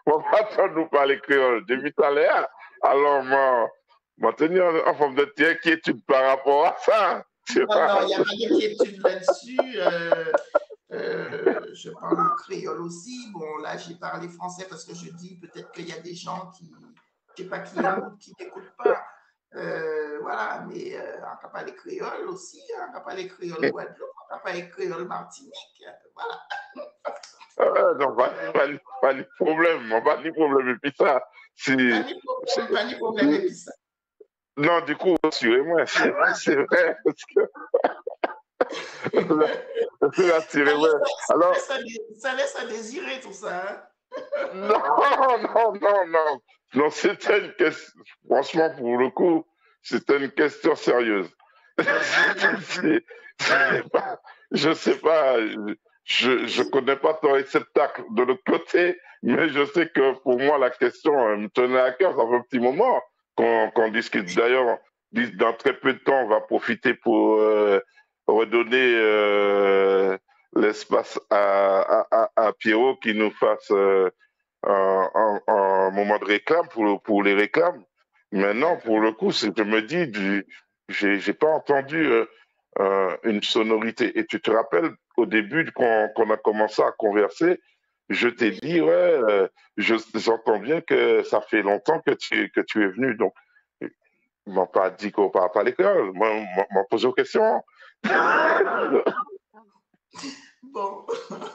S2: on va pas tant nous parler créole. Depuis tout à l'heure, alors, moi, tenir en forme de inquiétude par rapport à ça. Tu
S3: Non,
S2: vois.
S3: non, il n'y a pas d'inquiétude là-dessus. Je parle créole aussi. Bon, là, j'ai parlé français parce que je dis peut-être qu'il y a des gens qui, je sais pas, qui écoutent, qui n'écoutent pas. Voilà, mais on peut parler créole aussi. On peut parler créole Guadeloupe, on peut parler créole Martinique. Voilà.
S2: Non, pas de problème, pas de problème. Et puis ça,
S3: Pas
S2: c'est,
S3: de problème, pas de problème. Et puis ça.
S2: non, du coup, rassurez-moi, c'est vrai, parce que, rassurez-moi. Alors,
S3: Ça laisse à désirer tout ça. Hein?
S2: non, non. Non, c'était une question, franchement, pour le coup, c'était une question sérieuse. Je sais pas, je connais pas ton réceptacle de l'autre côté, mais je sais que pour moi, la question me tenait à cœur. Ça fait un petit moment qu'on discute. D'ailleurs, dans très peu de temps, on va profiter pour redonner l'espace à Pierrot qui nous fasse un moment de réclame pour les réclames. Maintenant, pour le coup, je me dis, j'ai pas entendu une sonorité. Et tu te rappelles, au début, quand on a commencé à converser, je t'ai
S3: Oui.
S2: dit, ouais, j'entends bien que ça fait longtemps que tu es venu. Donc, ils m'ont pas dit qu'on parle pas l'école. Moi, m'a posé aux questions.
S3: Bon,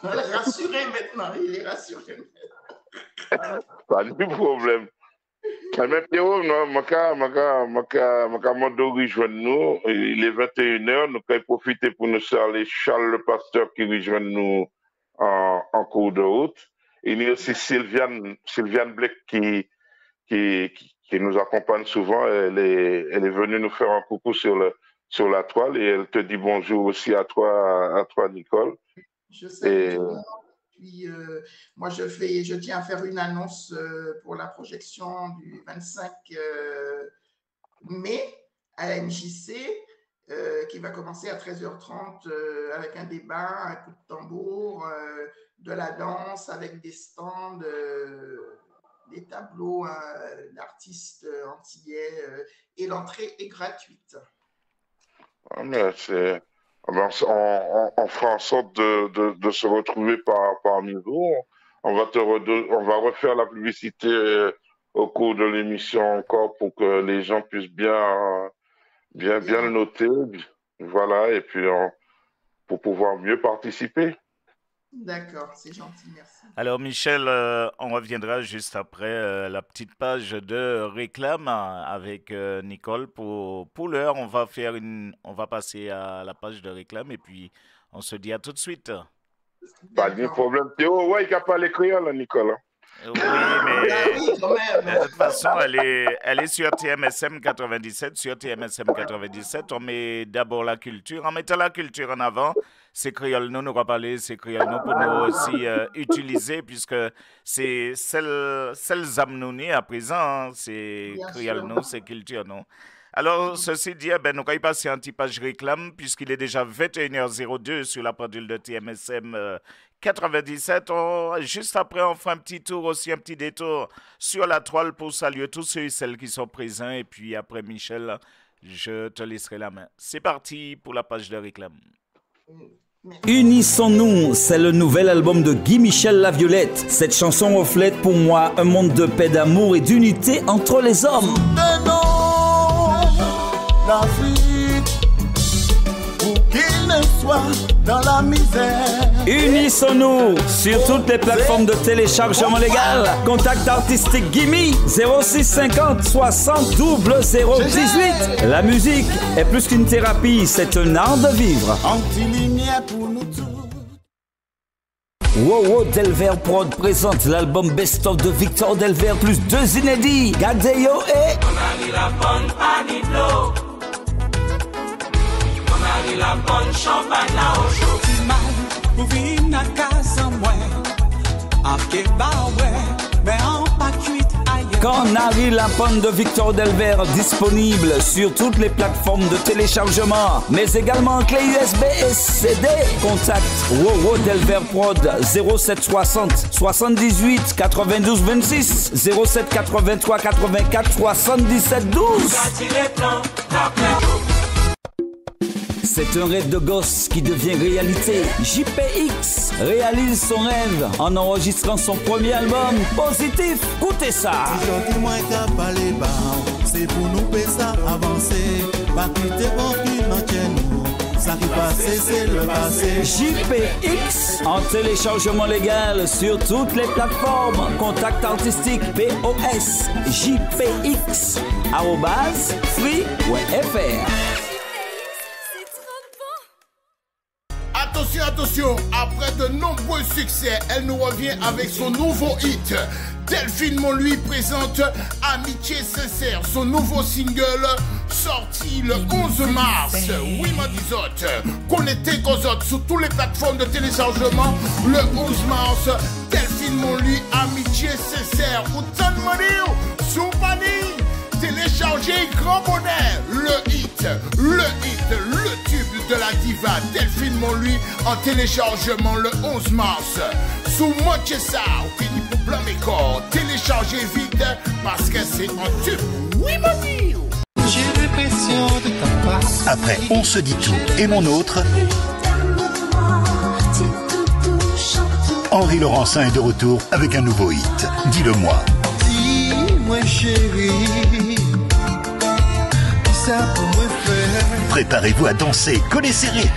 S3: rassuré maintenant, il est rassuré.
S2: Pas de problème. Mais Pierrot, non, maka mondo rejoindre nous. Il est 21h, nous allons profiter pour nous saluer Charles le pasteur qui rejoint nous en cours de route. Il y a aussi Sylviane Blake qui nous accompagne souvent. Elle est venue nous faire un coucou sur la toile et elle te dit bonjour aussi à toi Nicole.
S3: Je salue
S2: Et
S3: tout le monde. Puis, moi, je tiens à faire une annonce pour la projection du 25 mai à la MJC, qui va commencer à 13h30 avec un débat, un coup de tambour, de la danse avec des stands, des tableaux d'artistes antillais, et l'entrée est gratuite.
S2: ah, mais ah ben, on fera en sorte de se retrouver parmi vous. On va refaire la publicité au cours de l'émission encore pour que les gens puissent bien le
S3: Bien,
S2: noter. Voilà, et puis pour pouvoir mieux participer.
S3: d'accord, c'est gentil, merci.
S1: Alors Michel, on reviendra juste après la petite page de réclame avec Nicole. Pour l'heure, on va passer à la page de réclame et puis on se dit à tout de suite.
S2: Pas de problème. Théo, ouais, il n'y a pas les créoles, Nicolas.
S1: Oui, mais
S3: quand même.
S1: de toute façon, elle est sur TMSM 97. Sur TMSM 97, on met d'abord la culture. En mettant la culture en avant, c'est créole nous va parler, c'est créole nous pour nous aussi utiliser, puisque c'est celles amnouni à présent, hein, c'est créole nous, c'est culture nous. Alors, ceci dit, ben, nous allons passer un petit page réclame, puisqu'il est déjà 21h02 sur la pendule de TMSM 97. Juste après, on fera un petit tour aussi, un petit détour sur la toile pour saluer tous ceux et celles qui sont présents. Et puis après, Michel, je te laisserai la main. C'est parti pour la page de réclame.
S4: Unissons-nous, c'est le nouvel album de Guy Michel La Violette. Cette chanson reflète pour moi un monde de paix, d'amour et d'unité entre les hommes.
S5: L'Afrique, pour qu'il ne soit dans la misère.
S4: Unissons-nous sur toutes les plateformes de téléchargement légal. Contact artistique Gimme 0650 60 0018. La musique est plus qu'une thérapie, c'est un art de vivre.
S5: Anti-lumière pour nous tous.
S4: Wow Delver Prod présente l'album Best of de Victor Delver plus 2 inédits. Gadeyo et
S5: la bonne champagne là aujourd'hui mal pour vivre à casa moi à mais en pas cuite ailleurs.
S4: Canary la panne de Victor Delver disponible sur toutes les plateformes de téléchargement, mais également en clé USB et CD. Contact Wow Delver Prod 0760 78 92 26 07 83 84 77 12. C'est un rêve de gosse qui devient réalité. JPX réalise son rêve en enregistrant son premier album Positif. Écoutez ça.
S5: Si moi les bas, c'est pour nous faire ça avancer. Pas quitter aucune nous. Ça qui passe, c'est le passé.
S4: JPX en téléchargement légal sur toutes les plateformes. Contact artistique POS JPX @free.fr.
S6: Attention, après de nombreux succès, elle nous revient avec son nouveau hit. Delphine Monluy présente Amitié sincère, son nouveau single sorti le 11 mars. Oui, ma disote, connecté qu'aux autres sur toutes les plateformes de téléchargement le 11 mars. Delphine Monluy, Amitié sincère. Autant de money, Soupani. Téléchargez Grand Bonheur, le hit, le tube de la diva Delphine Monluy en téléchargement le 11 mars. Sous Mochessa, au pays pour blanc mes corps, téléchargez vite parce que c'est un tube. Oui, mon Dieu.
S5: J'ai l'impression de ta part.
S7: Après On se dit tout et mon autre, Henri Laurencin est de retour avec un nouveau hit. Dis-le-moi.
S5: Dis-moi chérie, ça pour me faire.
S7: Préparez-vous à danser, collez serré.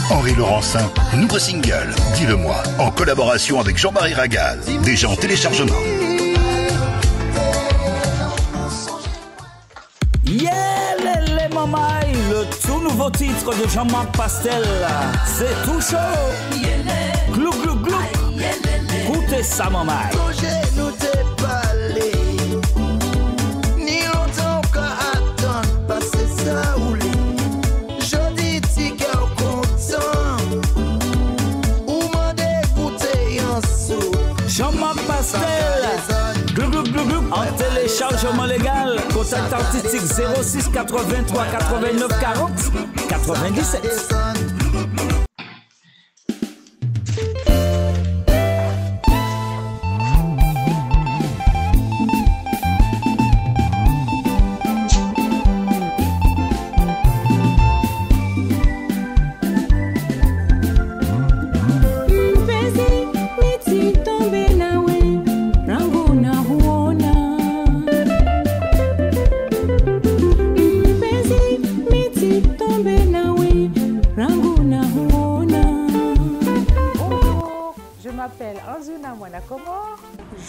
S7: Henri Laurencin, nouveau single, Dis-le-moi, en collaboration avec Jean-Marie Ragal, déjà en téléchargement.
S4: Le tout nouveau titre de Jean-Marc Pastel, c'est tout chaud. Glou glou glou. Écoutez ça, maman.
S5: Nous t'ai parlé, ni longtemps qu'à attendre, passer ça ou les. Je dis tika au content, ou m'en dégoûter en sous.
S4: Jean-Marc Pastel. Glou glou glou glou. En téléchargement légal. Contact artistique 06 83 89 40 97.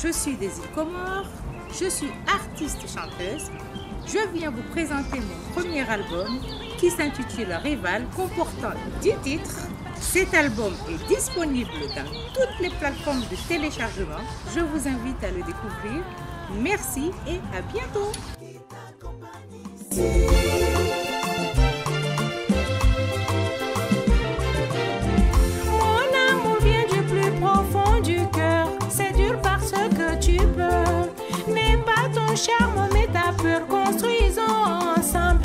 S8: Je suis des îles Comores, je suis artiste chanteuse je viens vous présenter mon premier album qui s'intitule Rival, comportant 10 titres. Cet album est disponible dans toutes les plateformes de téléchargement. Je vous invite à le découvrir. Merci et à bientôt.
S9: Mon amour vient du plus profond du cœur. C'est dur parce que tu peux. Mais pas ton charme, mais ta peur. Construisons ensemble.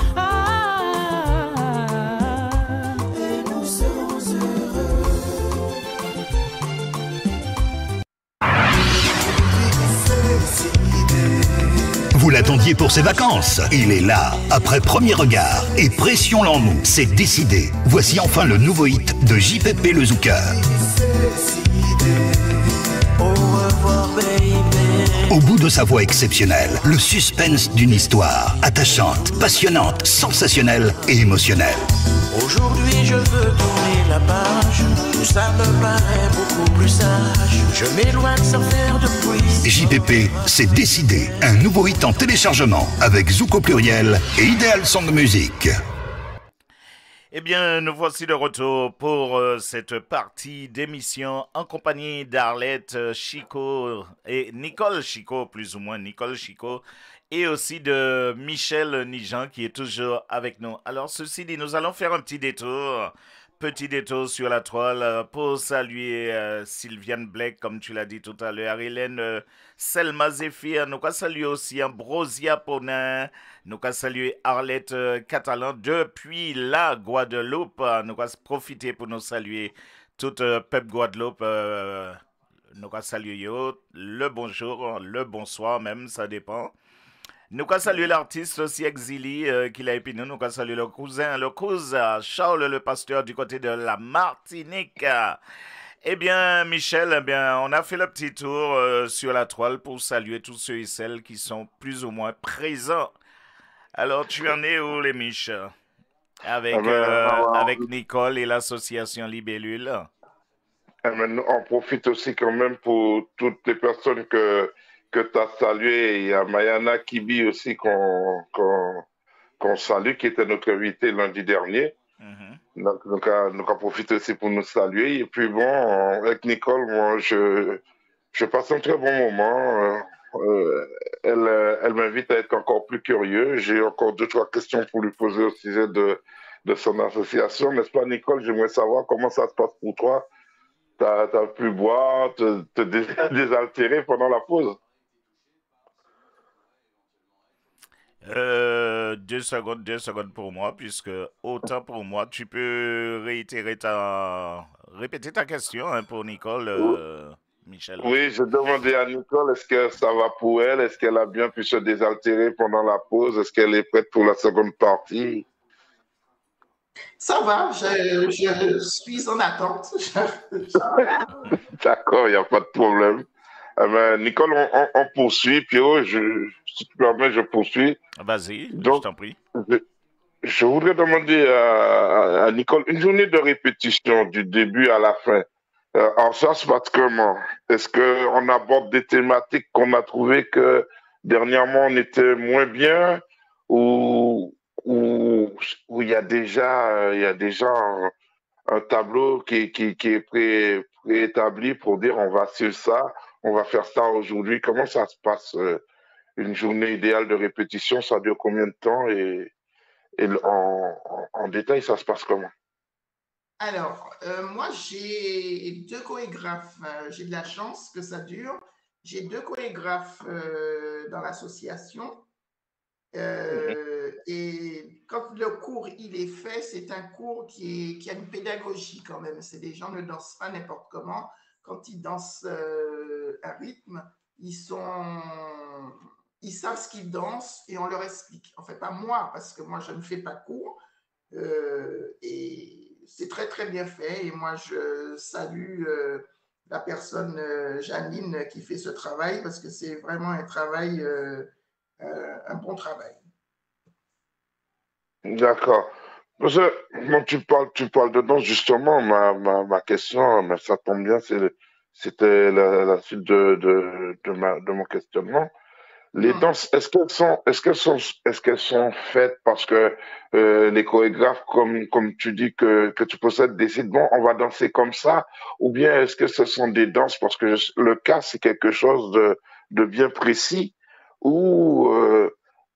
S5: Et nous serons heureux.
S7: Vous l'attendiez pour ses vacances. Il est là. Après premier regard et pression l'en-nous, c'est décidé. Voici enfin le nouveau hit de JPP le Zouker.
S5: Au revoir, baby.
S7: Au bout de sa voix exceptionnelle, le suspense d'une histoire attachante, passionnante, sensationnelle et émotionnelle.
S5: Aujourd'hui je veux tourner la page. Tout ça me paraît beaucoup plus sage. Je m'éloigne sans faire de bruit.
S7: JPP, c'est décidé. Un nouveau hit en téléchargement avec Zouk au pluriel et Ideal Song Music.
S1: Eh bien, nous voici de retour pour cette partie d'émission en compagnie d'Arlette Chico et Nicole Chico, plus ou moins Nicole Chico, et aussi de Michel Nijan qui est toujours avec nous. Alors, ceci dit, nous allons faire un petit détour sur la toile pour saluer Sylviane Blake, comme tu l'as dit tout à l'heure, Hélène Selma Zéphir, nous allons saluer aussi Ambrosia Ponin, nous allons saluer Arlette Catalan depuis la Guadeloupe, nous allons profiter pour nous saluer toute peuple Guadeloupe, nous allons saluer le bonjour, le bonsoir même, ça dépend. Nous allons saluer l'artiste aussi exilé qui l'a épiné. Nous allons saluer le cousin Charles le pasteur du côté de la Martinique. Eh bien, Michel, eh bien, on a fait le petit tour sur la toile pour saluer tous ceux et celles qui sont plus ou moins présents. Alors, tu en es où, les Mich? Avec Nicole et l'association Libellule.
S2: On profite aussi quand même pour toutes les personnes que tu as saluées. Il y a Mayana Kibi aussi qu'on salue, qui était notre invité lundi dernier. Donc, nous avons profité aussi pour nous saluer. Et puis bon, avec Nicole, moi, je passe un très bon moment. Elle m'invite à être encore plus curieux. J'ai encore 2-3 questions pour lui poser au sujet de son association. N'est-ce pas, Nicole? J'aimerais savoir comment ça se passe pour toi. T'as pu boire, te désaltérer pendant la pause?
S1: 2 secondes pour moi, puisque autant pour moi, tu peux répéter ta question pour Nicole, Michel.
S2: Oui, je demandais à Nicole, est-ce que ça va pour elle? Est-ce qu'elle a bien pu se désaltérer pendant la pause? Est-ce qu'elle est prête pour la seconde partie?
S3: Ça va, je suis en attente.
S2: D'accord, il n'y a pas de problème. Nicole, on poursuit. Pierrot, si tu permets, je poursuis.
S1: Vas-y, je t'en prie.
S2: Je voudrais demander à Nicole une journée de répétition du début à la fin. Alors ça se passe comment? Est-ce qu'on aborde des thématiques qu'on a trouvé que dernièrement on était moins bien ou il y a déjà un tableau qui est préétabli pour dire on va suivre ça, on va faire ça aujourd'hui? Comment ça se passe, une journée idéale de répétition? Ça dure combien de temps et en détail, ça se passe comment?
S3: Alors, moi, j'ai 2 chorégraphes. J'ai de la chance que ça dure. J'ai 2 chorégraphes dans l'association. Et quand le cours il est fait, c'est un cours qui a une pédagogie quand même. C'est des gens ne dansent pas n'importe comment. Quand ils dansent un rythme, ils savent ce qu'ils dansent et on leur explique. En fait, pas moi, parce que moi je ne fais pas cours. Et c'est très très bien fait. Et moi je salue la personne Janine qui fait ce travail parce que c'est vraiment un travail. Un bon travail.
S2: D'accord. Parce que quand tu parles de danse, justement, ma question, mais ça tombe bien, c'était la suite de mon questionnement. Les danses, est-ce qu'elles sont faites parce que les chorégraphes, comme tu dis que tu possèdes, décident, bon, on va danser comme ça, ou bien est-ce que ce sont des danses parce que le cas, c'est quelque chose de bien précis, où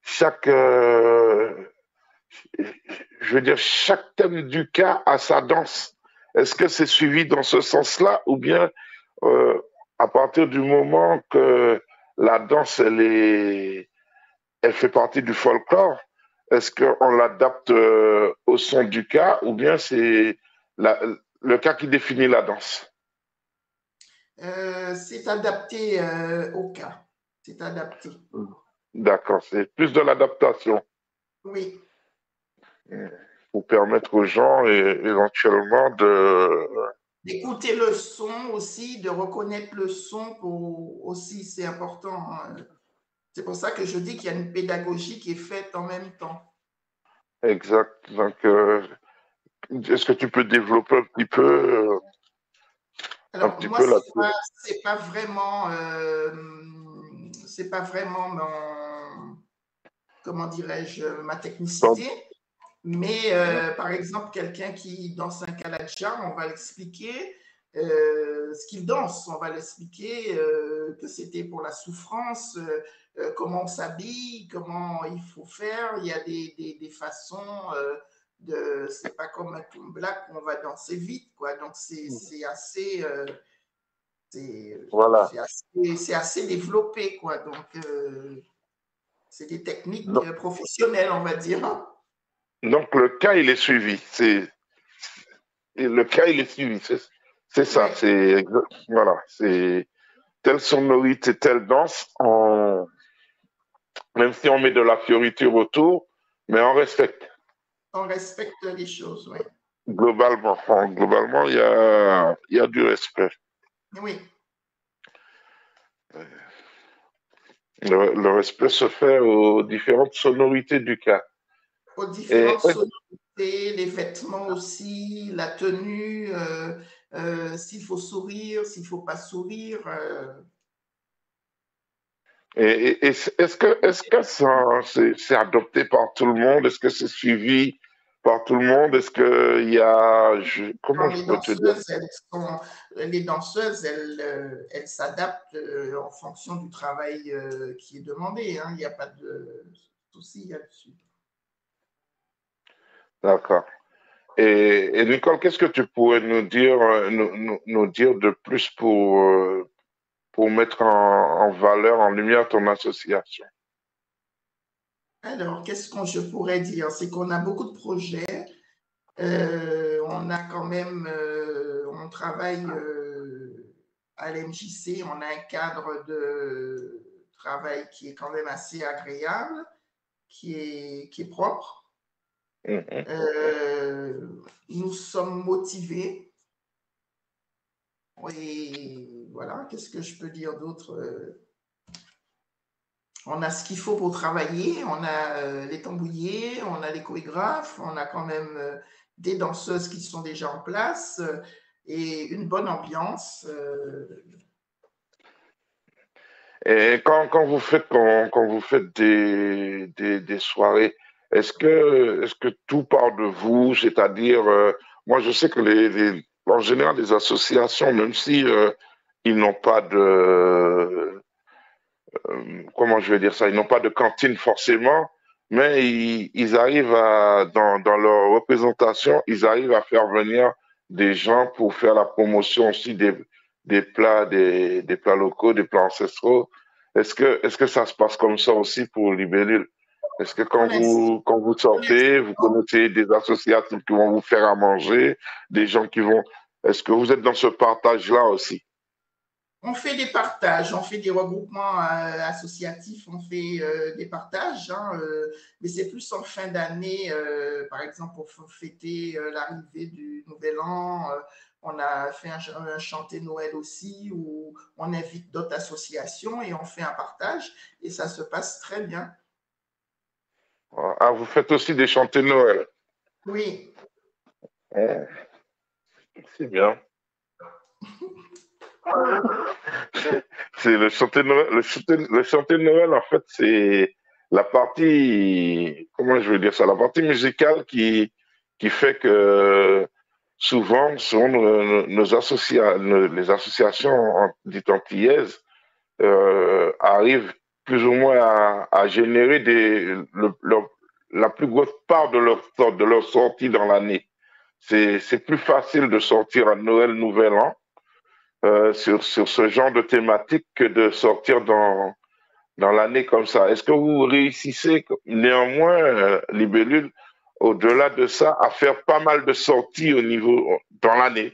S2: chaque, je veux dire, chaque thème du cas a sa danse. Est-ce que c'est suivi dans ce sens-là, ou bien euh, à partir du moment que la danse, elle fait partie du folklore, est-ce qu'on l'adapte au son du cas, ou bien c'est la- le cas qui définit la danse?
S3: C'est adapté au cas. C'est adapté.
S2: D'accord, c'est plus de l'adaptation
S3: Oui.
S2: pour permettre aux gens éventuellement de...
S3: D'écouter le son aussi, de reconnaître le son aussi, c'est important, hein. C'est pour ça que je dis qu'il y a une pédagogie qui est faite en même temps.
S2: Exact. Donc, est-ce que tu peux développer un
S3: Alors,
S2: petit
S3: moi,
S2: peu là-dessus?
S3: c'est pas vraiment comment dirais-je, ma
S2: Bon,
S3: technicité. Mais par exemple, quelqu'un qui danse un kaladja, on va l'expliquer ce qu'il danse. On va l'expliquer que c'était pour la souffrance, comment on s'habille, comment il faut faire. Il y a des façons c'est pas comme un tumblac où on va danser vite, quoi. Donc c'est assez,
S2: voilà.
S3: c'est assez développé, quoi. Donc c'est des techniques
S2: Donc,
S3: professionnelles, on va dire.
S2: donc, le cas, il est suivi. Le cas, il est suivi. C'est ça.
S3: Ouais.
S2: Voilà. C'est telle sonorité, telle danse, même si on met de la fioriture autour, mais on respecte.
S3: On respecte les choses, oui.
S2: Globalement, il y a du respect.
S3: Oui.
S2: Le respect se fait aux différentes sonorités du cas.
S3: Aux différentes sonorités, les vêtements aussi, la tenue, s'il faut sourire, s'il ne faut pas sourire.
S2: Est-ce que c'est adopté par tout le monde? Est-ce que c'est suivi par tout le monde? Est-ce qu'il y a... comment je peux te dire?
S3: Les danseuses, elles s'adaptent en fonction du travail qui est demandé, hein. Il n'y a pas de souci là-dessus.
S2: D'accord. Et Nicole, qu'est-ce que tu pourrais nous dire, nous dire de plus pour mettre en valeur, en lumière ton association?
S3: Alors, qu'est-ce que je pourrais dire? C'est qu'on a beaucoup de projets. On a quand même, on travaille à l'MJC, on a un cadre de travail qui est quand même assez agréable, qui est propre. Nous sommes motivés. Et voilà, qu'est-ce que je peux dire d'autre? On a ce qu'il faut pour travailler, on a les tambouillés, on a les chorégraphes, on a quand même des danseuses qui sont déjà en place et une bonne ambiance.
S2: Et quand vous faites des soirées, est-ce que tout part de vous? C'est-à-dire, moi je sais que en général les associations, même si ils n'ont pas comment je vais dire ça, ils n'ont pas de cantine forcément, mais ils arrivent dans leur représentation, ils arrivent à faire venir des gens pour faire la promotion aussi des plats locaux, des plats ancestraux. Est-ce que ça se passe comme ça aussi pour Libellule? Est-ce que quand vous sortez, vous connaissez des associatifs qui vont vous faire à manger, des gens qui vont... Est-ce que vous êtes dans ce partage-là aussi?
S3: On fait des partages, on fait des regroupements associatifs, on fait des partages, hein, mais c'est plus en fin d'année, par exemple pour fêter l'arrivée du Nouvel An. On a fait un chanté Noël aussi où on invite d'autres associations et on fait un partage et ça se passe très bien.
S2: Ah, vous faites aussi des chantés de Noël?
S3: Oui.
S2: C'est bien. C'est le chanter de Noël. Le chanter de Noël, en fait, c'est la partie, comment je veux dire ça, la partie musicale qui fait que souvent les associations dites antillaises arrivent plus ou moins à générer la plus grosse part de leur sortie dans l'année. C'est plus facile de sortir à Noël, Nouvel An sur ce genre de thématique que de sortir dans l'année comme ça. Est-ce que vous réussissez néanmoins, Libellule, au-delà de ça, à faire pas mal de sorties dans l'année?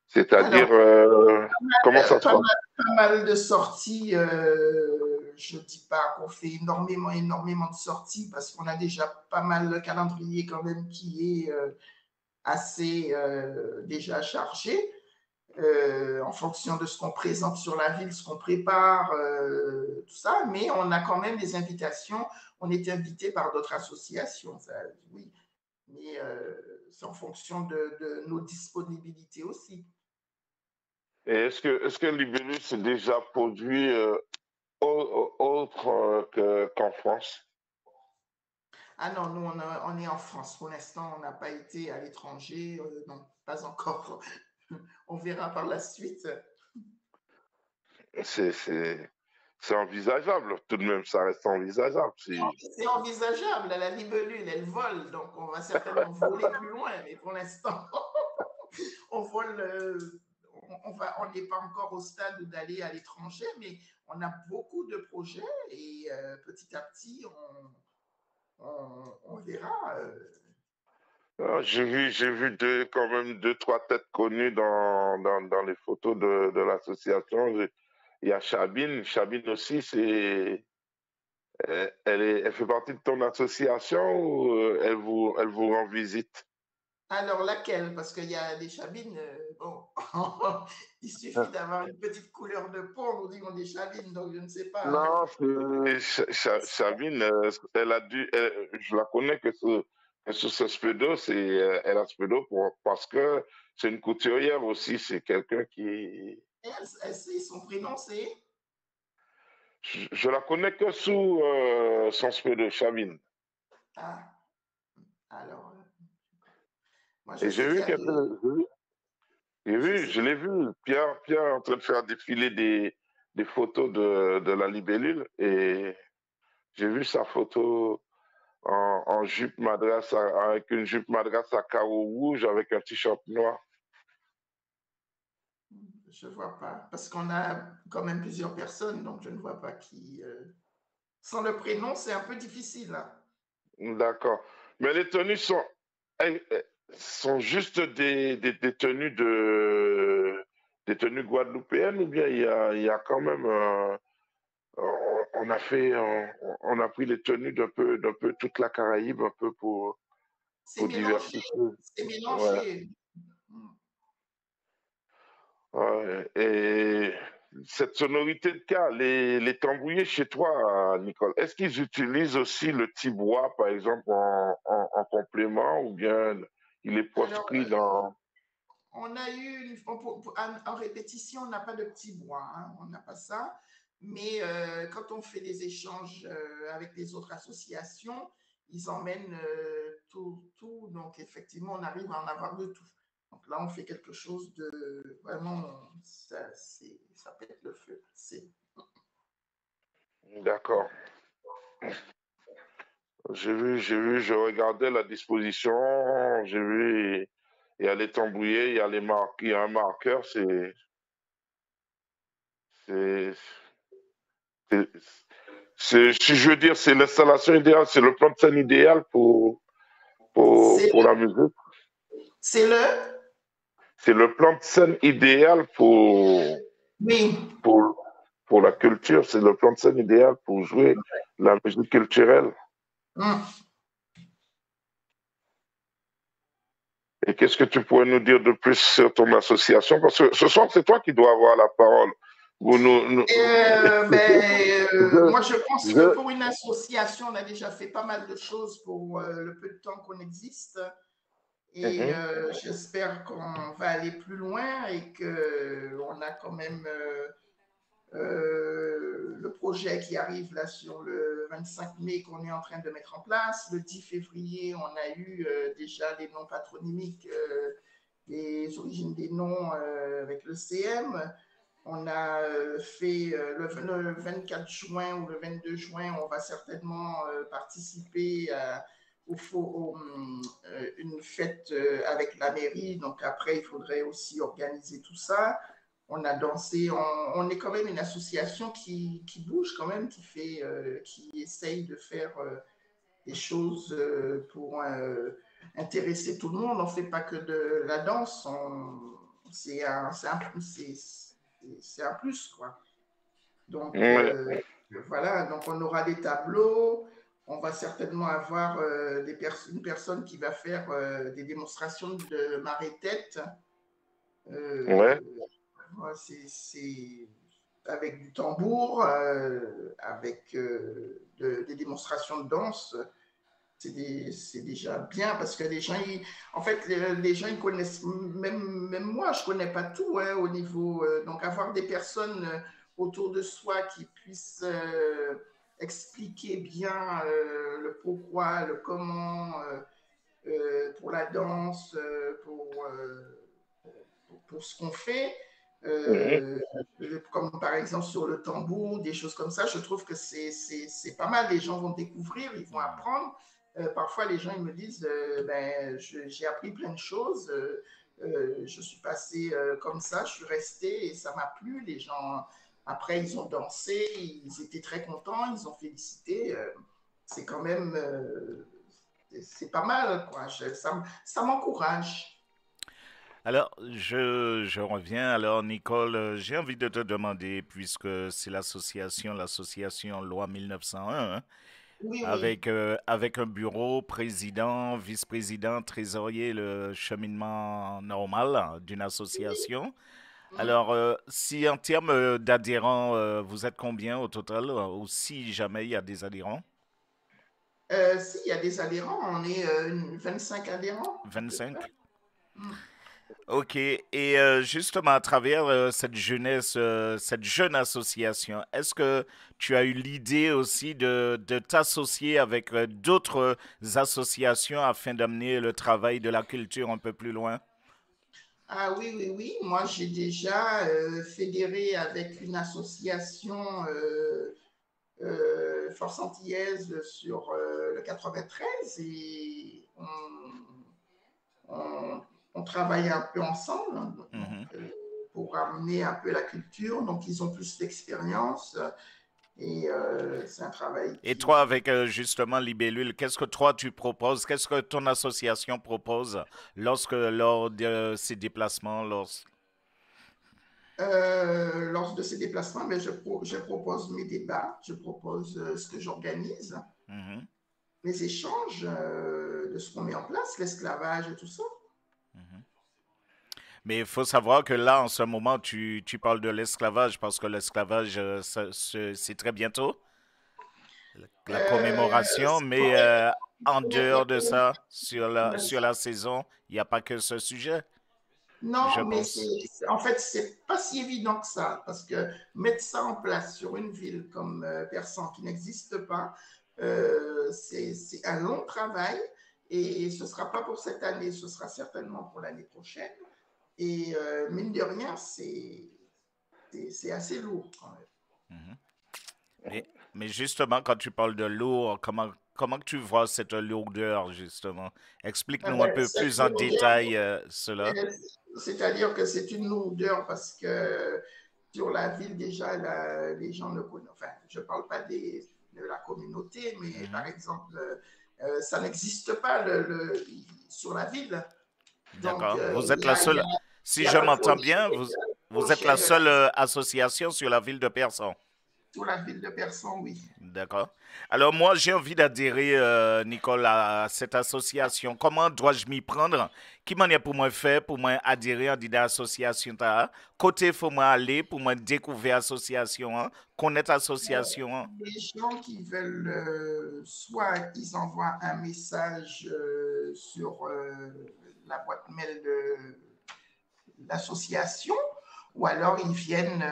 S2: C'est-à-dire,
S3: Alors,
S2: comment ça se passe?
S3: pas mal de sorties. Je ne dis pas qu'on fait énormément de sorties parce qu'on a déjà pas mal de calendrier quand même qui est assez déjà chargé. En fonction de ce qu'on présente sur la ville, ce qu'on prépare, tout ça, mais on a quand même des invitations. On est invité par d'autres associations, ça, oui, mais c'est en fonction de nos disponibilités aussi.
S2: Et est-ce que Libellus s'est déjà produit autre qu'en France?
S3: Ah non, nous, on est en France. Pour l'instant, on n'a pas été à l'étranger. Non, pas encore. On verra par la suite.
S2: C'est envisageable, tout de même, ça reste envisageable.
S3: C'est envisageable. La libellule, elle vole, donc on va certainement voler plus loin, mais pour l'instant, on vole. On n'est pas encore au stade d'aller à l'étranger, mais on a beaucoup de projets et petit à petit, on verra.
S2: J'ai vu quand même deux, trois têtes connues dans les photos de l'association. Il y a Chabine. Chabine aussi, elle fait partie de ton association ou elle vous rend visite?
S3: Alors, laquelle? Parce qu'il y a des Chabines, bon, il suffit d'avoir une petite couleur de peau, on nous dit qu'on est Chabine, donc je ne sais pas.
S2: Non, Chabine, je la connais que sur ce Spedo, elle a Spedo parce que c'est une couturière aussi, c'est quelqu'un qui...
S3: Son prénom, c'est?
S2: Je la connais que sous son Spedo, Chabine.
S3: Ah, alors... Moi,
S2: Et j'ai vu je l'ai vu, Pierre en train de faire défiler des photos de la libellule et j'ai vu sa photo en jupe madras avec une jupe madras à carreaux rouges avec un t-shirt noir.
S3: Je ne vois pas, parce qu'on a quand même plusieurs personnes, donc je ne vois pas qui... Sans le prénom, c'est un peu difficile. Hein.
S2: D'accord. Mais les tenues sont juste des tenues des tenues guadeloupéennes ou bien il y a quand même on a pris les tenues d'un peu toute la Caraïbe un peu pour diversifier.
S3: C'est mélangé.
S2: Ouais. Et cette sonorité de cas, les tambouillés chez toi, Nicole, est-ce qu'ils utilisent aussi le tibois, par exemple, en complément ou bien il est proscrit dans...
S3: On a eu, en répétition, on n'a pas de petit bois, hein, on n'a pas ça. Mais quand on fait des échanges avec les autres associations, ils emmènent tout. Donc, effectivement, on arrive à en avoir de tout. Donc là, on fait quelque chose de vraiment, ça pète le feu.
S2: D'accord. Je regardais la disposition, j'ai vu, il y a les tambouillés, il y a il y a un marqueur, si je veux dire, c'est l'installation idéale, c'est le plan de scène idéal pour la musique.
S3: C'est
S2: le plan de scène idéal pour la culture, c'est le plan de scène idéal pour jouer la musique culturelle. Et qu'est-ce que tu pourrais nous dire de plus sur ton association? Parce que ce soir, c'est toi qui dois avoir la parole.
S3: Moi, je pense que pour une association, on a déjà fait pas mal de choses pour le peu de temps qu'on existe. Et j'espère qu'on va aller plus loin et qu'on a quand même le projet qui arrive là sur le 25 mai qu'on est en train de mettre en place. Le 10 février, on a eu déjà les noms patronymiques, les origines des noms avec le CM. On a fait le 24 juin ou le 22 juin, on va certainement participer à une fête avec la mairie. Donc après, il faudrait aussi organiser tout ça. On a dansé, on est quand même une association qui bouge quand même, qui essaye de faire des choses pour intéresser tout le monde. On ne fait pas que de la danse, c'est un plus, quoi. Donc, voilà, donc on aura des tableaux, on va certainement avoir une personne qui va faire des démonstrations de marée-tête. C'est avec du tambour, avec des démonstrations de danse. C'est déjà bien parce que les gens, les gens, ils connaissent, même moi, je ne connais pas tout au niveau. Donc, avoir des personnes autour de soi qui puissent expliquer bien le pourquoi, le comment pour la danse, pour ce qu'on fait. Comme par exemple sur le tambour, des choses comme ça, je trouve que c'est pas mal. Les gens vont découvrir, ils vont apprendre. Parfois, les gens ils me disent j'ai appris plein de choses, je suis passé comme ça, je suis resté et ça m'a plu. Les gens, après, ils ont dansé, ils étaient très contents, ils ont félicité. C'est quand même, c'est pas mal, quoi. Ça m'encourage.
S1: Alors, je reviens. Alors, Nicole, j'ai envie de te demander, puisque c'est l'association Loi 1901, hein,
S3: Oui,
S1: avec un bureau, président, vice-président, trésorier, le cheminement normal d'une association. Alors, si en termes d'adhérents, vous êtes combien au total, ou si jamais il y a des adhérents?
S3: S'il y a des adhérents, on est 25 adhérents.
S1: 25? Ok, et justement à travers cette jeunesse, cette jeune association, est-ce que tu as eu l'idée aussi de t'associer avec d'autres associations afin d'amener le travail de la culture un peu plus loin?
S3: Ah oui. Moi, j'ai déjà fédéré avec une association Force Antillaise sur le 93 et on travaille un peu ensemble donc, pour amener un peu la culture. Donc, ils ont plus d'expérience et c'est un travail.
S1: Et toi, avec justement Libellule, qu'est-ce que toi tu proposes? Qu'est-ce que ton association propose lors de ces déplacements?
S3: Lors de ces déplacements, mais je propose mes débats, je propose ce que j'organise, mes échanges de ce qu'on met en place, l'esclavage et tout ça.
S1: Mais il faut savoir que là, en ce moment, tu parles de l'esclavage parce que l'esclavage, c'est très bientôt, la commémoration, mais en dehors de ça, sur la saison, il n'y a pas que ce sujet.
S3: Non, mais en fait, c'est pas si évident que ça, parce que mettre ça en place sur une ville comme Persan qui n'existe pas, c'est un long travail et ce ne sera pas pour cette année, ce sera certainement pour l'année prochaine. Et mine de rien, c'est assez lourd quand
S1: même. Mais justement, quand tu parles de lourd, comment tu vois cette lourdeur, justement? Explique-nous un peu plus en détail cela.
S3: C'est-à-dire que c'est une lourdeur parce que sur la ville, déjà, les gens ne connaissent. Enfin, je ne parle pas de la communauté, mais par exemple, ça n'existe pas sur la ville.
S1: D'accord. Vous êtes la seule. Si je m'entends bien, vous êtes la seule association sur la ville de Persan.
S3: Sur la ville de Persan, oui.
S1: D'accord. Alors moi, j'ai envie d'adhérer, Nicole, à cette association. Comment dois-je m'y prendre? Qui m'en est pour moi faire, pour moi adhérer à cette association? Côté, faut moi aller pour moi découvrir l'association, connaître l'association.
S3: Les gens qui veulent, soit ils envoient un message sur la boîte mail de l'association, ou alors ils viennent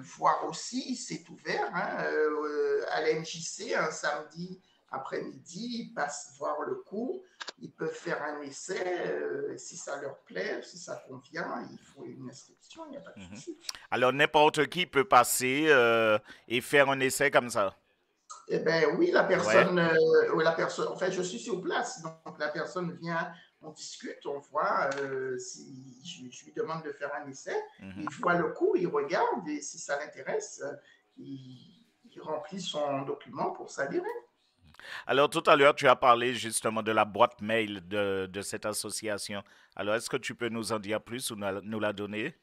S3: voir aussi, c'est ouvert, hein, à l'MJC un samedi après-midi, ils passent voir le cours, ils peuvent faire un essai, si ça leur plaît, si ça convient, il faut une inscription, il n'y a pas de souci.
S1: Alors, n'importe qui peut passer et faire un essai comme ça.
S3: Eh bien, oui, la personne, en fait, je suis sur place, donc la personne vient, on discute, on voit, si je lui demande de faire un essai, il voit le cours, il regarde, et si ça l'intéresse, il remplit son document pour s'adhérer.
S1: Alors, tout à l'heure, tu as parlé justement de la boîte mail de cette association. Alors, est-ce que tu peux nous en dire plus ou nous la donner?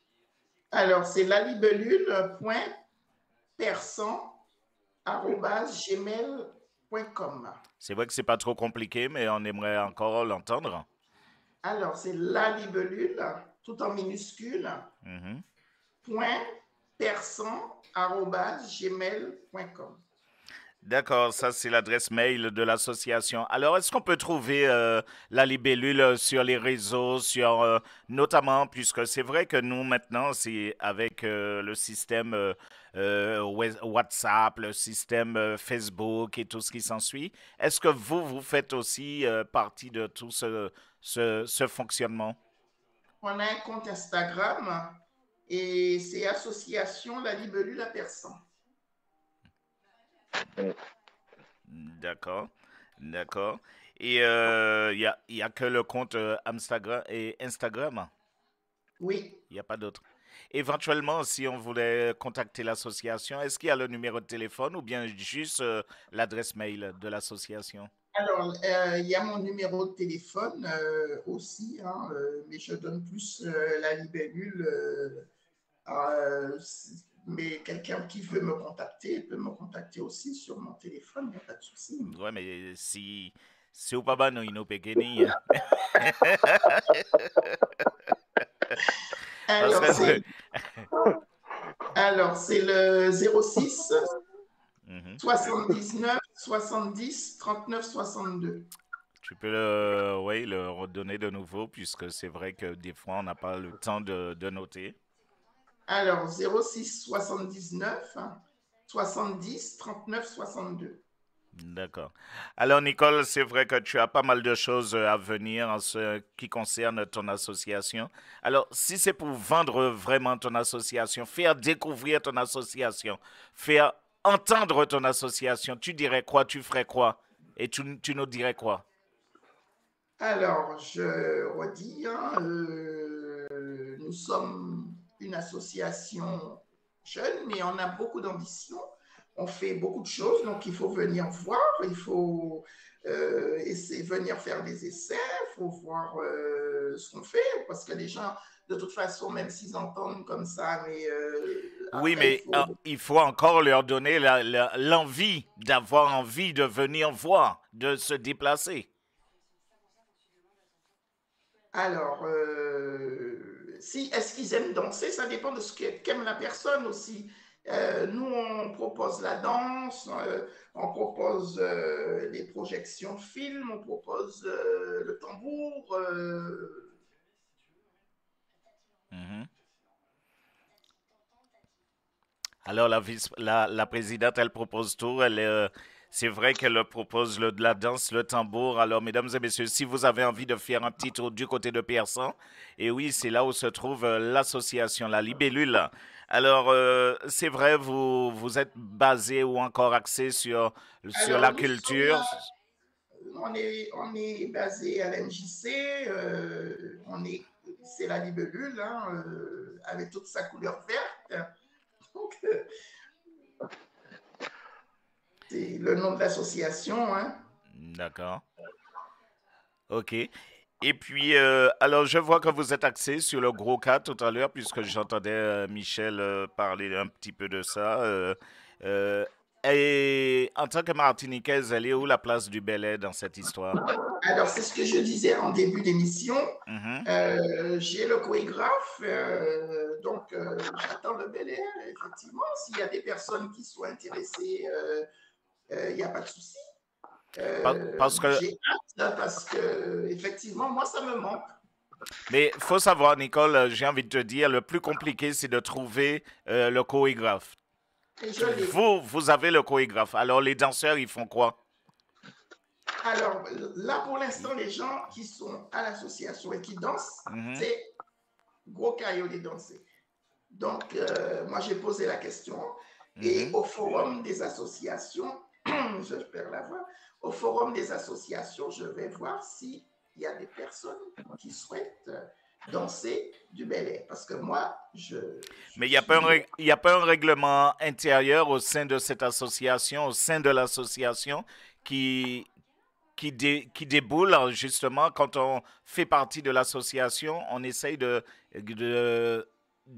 S3: Alors, c'est lalibellule.persan@gmail.com.
S1: C'est vrai que c'est pas trop compliqué, mais on aimerait encore l'entendre.
S3: Alors, c'est lalibellule, tout en minuscule, .persan@gmail.com.
S1: D'accord, ça c'est l'adresse mail de l'association. Alors, est-ce qu'on peut trouver la libellule sur les réseaux, notamment, puisque c'est vrai que nous maintenant, c'est avec le système WhatsApp, le système Facebook et tout ce qui s'ensuit. Est-ce que vous faites aussi partie de tout ce fonctionnement?
S3: On a un compte Instagram et c'est Association La Libellule à Persan.
S1: D'accord, d'accord. Et il y a que le compte Instagram?
S3: Oui.
S1: Il n'y a pas d'autre. Éventuellement, si on voulait contacter l'association, est-ce qu'il y a le numéro de téléphone ou bien juste l'adresse mail de l'association?
S3: Alors, il y a mon numéro de téléphone aussi, hein, mais je donne plus la libellule. Mais quelqu'un qui veut me contacter peut me contacter aussi sur mon téléphone, il n'y a pas de souci.
S1: Oui, mais si vous pas nous nous péqueni.
S3: Alors, c'est le 06 79 70 39 62.
S1: Tu peux le redonner de nouveau, puisque c'est vrai que des fois, on n'a pas le temps de noter.
S3: Alors, 06 79 70 39 62.
S1: D'accord. Alors, Nicole, c'est vrai que tu as pas mal de choses à venir en ce qui concerne ton association. Alors, si c'est pour vendre vraiment ton association, faire découvrir ton association, faire entendre ton association, tu dirais quoi, tu ferais quoi? Et tu nous dirais quoi?
S3: Alors, je redis, hein, nous sommes une association jeune, mais on a beaucoup d'ambition. On fait beaucoup de choses, donc il faut venir voir, il faut venir faire des essais, il faut voir ce qu'on fait, parce que les gens, de toute façon, même s'ils entendent comme ça, mais...
S1: oui, mais il faut encore leur donner l'envie, d'avoir envie de venir voir, de se déplacer.
S3: Alors, est-ce qu'ils aiment danser? Ça dépend de ce qu'aime la personne aussi. Nous, on propose la danse, on propose les projections films, on propose le tambour.
S1: Alors, la présidente, elle propose tout. C'est vrai qu'elle propose de la danse, le tambour. Alors, mesdames et messieurs, si vous avez envie de faire un petit tour du côté de Persan, et oui, c'est là où se trouve l'association, la Libellule. Alors, c'est vrai, vous êtes basé ou encore axé sur la culture?
S3: On est basé à l'MJC, c'est la Libellule, hein, avec toute sa couleur verte. Donc, c'est le nom de l'association. Hein.
S1: D'accord. OK. Et puis, alors, je vois que vous êtes axé sur le gros cas tout à l'heure, puisque j'entendais Michel parler un petit peu de ça. Et en tant que Martiniquaise, elle est où la place du Bel-Air dans cette histoire?
S3: Alors, c'est ce que je disais en début d'émission. J'ai le chorégraphe, donc j'attends le Bel-Air, effectivement. S'il y a des personnes qui sont intéressées, il n'y a pas de souci.
S1: Parce que...
S3: J'ai hâte, parce que, effectivement, moi, ça me manque.
S1: Mais il faut savoir, Nicole, j'ai envie de te dire, le plus compliqué, c'est de trouver le chorégraphe.
S3: Et je l'ai.
S1: Vous avez le chorégraphe. Alors, les danseurs, ils font quoi?
S3: Alors là, pour l'instant, les gens qui sont à l'association et qui dansent, c'est gros caillou les danser. Donc, moi, j'ai posé la question et au forum des associations, je perds la voix, au forum des associations, je vais voir s'il y a des personnes qui souhaitent danser du ballet. Parce que moi,
S1: Mais il n'y a pas un règlement intérieur au sein de cette association, au sein de l'association, qui déboule justement quand on fait partie de l'association, on essaye de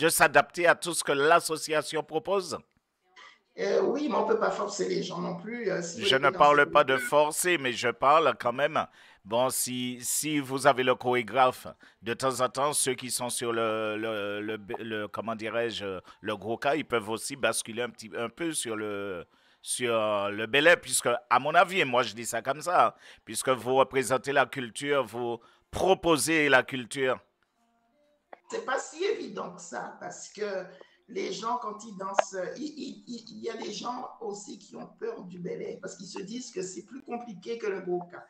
S1: s'adapter à tout ce que l'association propose.
S3: Oui, mais on ne peut pas forcer les gens non plus.
S1: Je ne parle pas de forcer, mais je parle quand même. Bon, si vous avez le chorégraphe, de temps en temps, ceux qui sont sur comment dirais-je, le gros cas, ils peuvent aussi basculer un peu sur le Belay, puisque, à mon avis, et moi je dis ça comme ça, puisque vous représentez la culture, vous proposez la culture.
S3: C'est pas si évident que ça, parce que les gens, quand ils dansent, il y a des gens aussi qui ont peur du ballet, parce qu'ils se disent que c'est plus compliqué que le gros cas.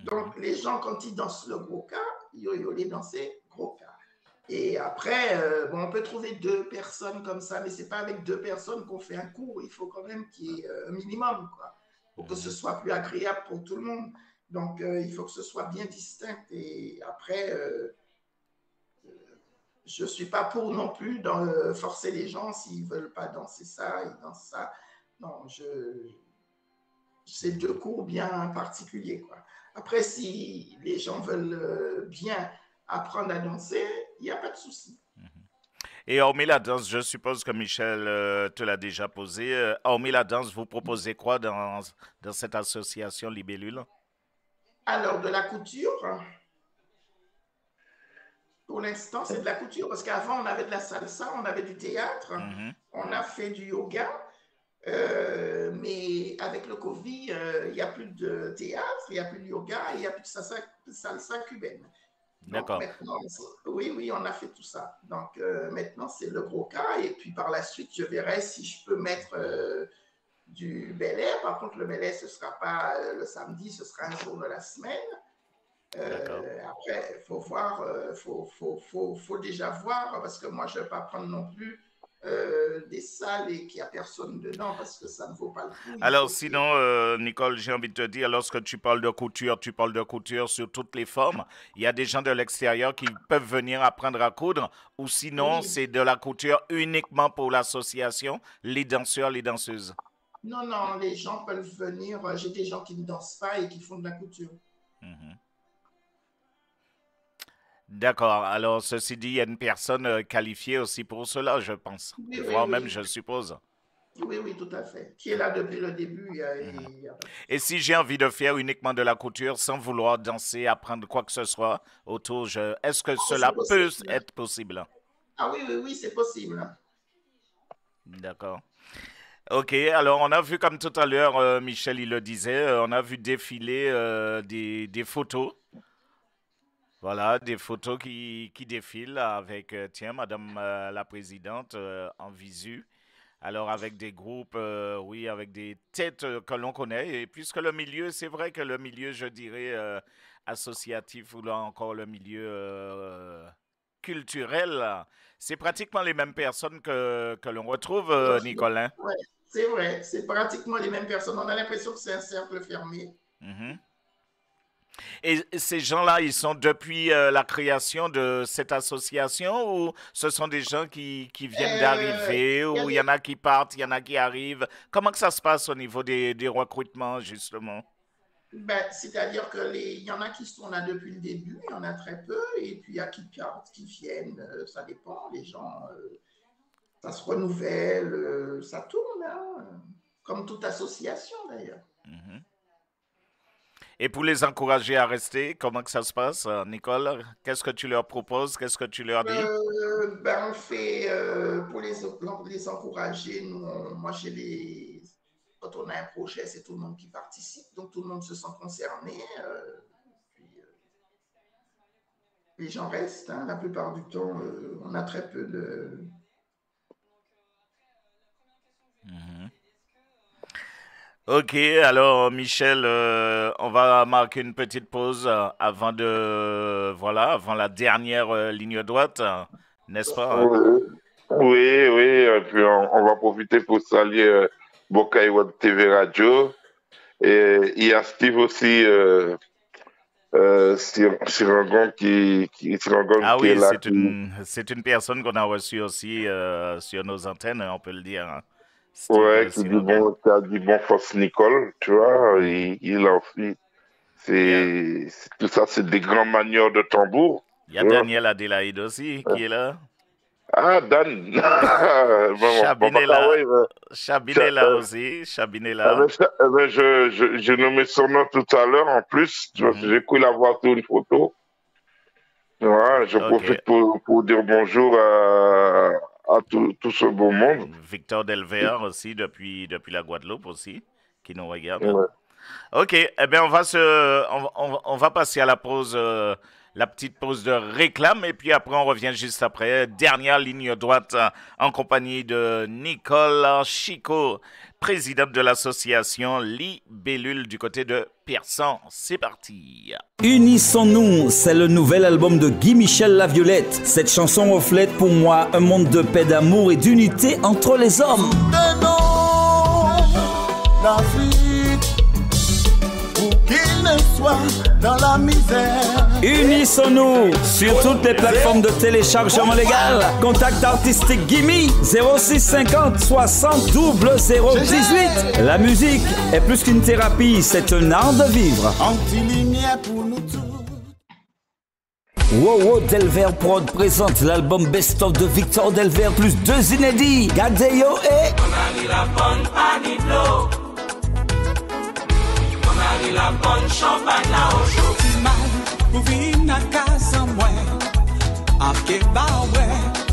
S3: Donc, les gens, quand ils dansent le gros cas, ils les danser gros cas. Et après, on peut trouver 2 personnes comme ça, mais ce n'est pas avec 2 personnes qu'on fait un cours. Il faut quand même qu'il y ait un minimum, quoi, pour que ce soit plus agréable pour tout le monde. Donc, il faut que ce soit bien distinct. Et après, je ne suis pas pour non plus de forcer les gens s'ils ne veulent pas danser ça, ils dansent ça. Non, c'est 2 cours bien particuliers, quoi. Après, si les gens veulent bien apprendre à danser, il n'y a pas de souci.
S1: Et hormis la danse, je suppose que Michel te l'a déjà posé. Hormis la danse, vous proposez quoi dans cette association Libellule?
S3: Alors, de la couture. Pour l'instant, c'est de la couture, parce qu'avant, on avait de la salsa, on avait du théâtre, on a fait du yoga. Mais avec le Covid, il n'y a plus de théâtre, il n'y a plus de yoga, il n'y a plus de salsa cubaine.
S1: D'accord.
S3: Oui, on a fait tout ça. Donc maintenant, c'est le gros cas. Et puis par la suite, je verrai si je peux mettre du Bel Air. Par contre, le Bel Air, ce ne sera pas le samedi, ce sera un jour de la semaine. Après, il faut voir, faut déjà voir, parce que moi, je ne vais pas prendre non plus des salles et qu'il n'y a personne dedans parce que ça ne vaut pas le coup.
S1: Alors sinon, Nicole, j'ai envie de te dire, lorsque tu parles de couture, tu parles de couture sur toutes les formes. Il y a des gens de l'extérieur qui peuvent venir apprendre à coudre ou sinon, c'est de la couture uniquement pour l'association, les danseurs, les danseuses.
S3: Non, les gens peuvent venir. J'ai des gens qui ne dansent pas et qui font de la couture.
S1: D'accord. Alors, ceci dit, il y a une personne qualifiée aussi pour cela, je pense. Voire même, je suppose.
S3: Oui, tout à fait. Qui est là depuis le début.
S1: Et si j'ai envie de faire uniquement de la couture sans vouloir danser, apprendre quoi que ce soit autour, est-ce que cela peut être possible?
S3: Ah oui, c'est possible.
S1: D'accord. Ok, alors on a vu comme tout à l'heure, Michel, il le disait, on a vu défiler des photos. Voilà, des photos qui défilent avec, tiens, Madame la Présidente en visu. Alors avec des groupes, oui, avec des têtes que l'on connaît. Et puisque le milieu, c'est vrai que le milieu, je dirais, associatif ou là encore le milieu culturel, c'est pratiquement les mêmes personnes que l'on retrouve, Nicolas.
S3: Oui, c'est vrai, c'est pratiquement les mêmes personnes. On a l'impression que c'est un cercle fermé.
S1: Et ces gens-là, ils sont depuis la création de cette association ou ce sont des gens qui viennent d'arriver ou il y en a qui partent, il y en a qui arrivent? Comment que ça se passe au niveau des recrutements, justement?
S3: C'est-à-dire qu'il y en a qui sont là depuis le début, il y en a très peu, et puis il y a qui partent, qui viennent, ça dépend, les gens, ça se renouvelle, ça tourne, hein, comme toute association d'ailleurs.
S1: Et pour les encourager à rester, comment que ça se passe, Nicole? Qu'est-ce que tu leur proposes? Qu'est-ce que tu leur dis?
S3: On fait, pour les encourager, moi quand on a un projet, c'est tout le monde qui participe, donc tout le monde se sent concerné. les gens restent. Hein, la plupart du temps, on a très peu de...
S1: Ok, alors Michel, on va marquer une petite pause avant avant la dernière ligne droite, n'est-ce pas? Hein?
S2: Oui, et puis on va profiter pour saluer Bokai Web TV Radio. Et il y a Steve aussi, Sirangon
S1: Ah
S2: qui est
S1: oui,
S2: là.
S1: c'est une personne qu'on a reçue aussi sur nos antennes, on peut le dire. Hein.
S2: Ouais, qui a dit bon Force Nicole, tu vois, il a aussi. Tout ça, c'est des grands manieurs de tambour.
S1: Il y a Daniel Adélaïde aussi qui est là.
S2: Ah, Dan.
S1: Chabinet là aussi. Chabinet là.
S2: J'ai nommé son nom tout à l'heure en plus. J'ai cru l'avoir sur une photo. Ouais, je profite pour dire bonjour à tout ce beau monde.
S1: Victor Delver aussi depuis la Guadeloupe aussi qui nous regarde.
S2: Ouais.
S1: Ok, eh bien on va passer à la pause, la petite pause de réclame et puis après on revient juste après. Dernière ligne droite en compagnie de Nicole Chico, présidente de l'association Libellule du côté de Persan. C'est parti.
S4: Unissons-nous, c'est le nouvel album de Guy Michel Laviolette. Cette chanson reflète pour moi un monde de paix, d'amour et d'unité entre les hommes.
S5: Qu'il ne soit dans la misère.
S4: Unissons-nous sur toutes les plateformes de téléchargement légal. Contact artistique Gimme 0650 60 0018. La musique est plus qu'une thérapie, c'est un art de vivre.
S5: Anti-lumière pour nous tous.
S4: Wow Delver Prod présente l'album Best of de Victor Delver plus 2 inédits. Gadeyo et
S5: la bonne champagne là au chaud. Pour vivre na casa moi, avec baoué,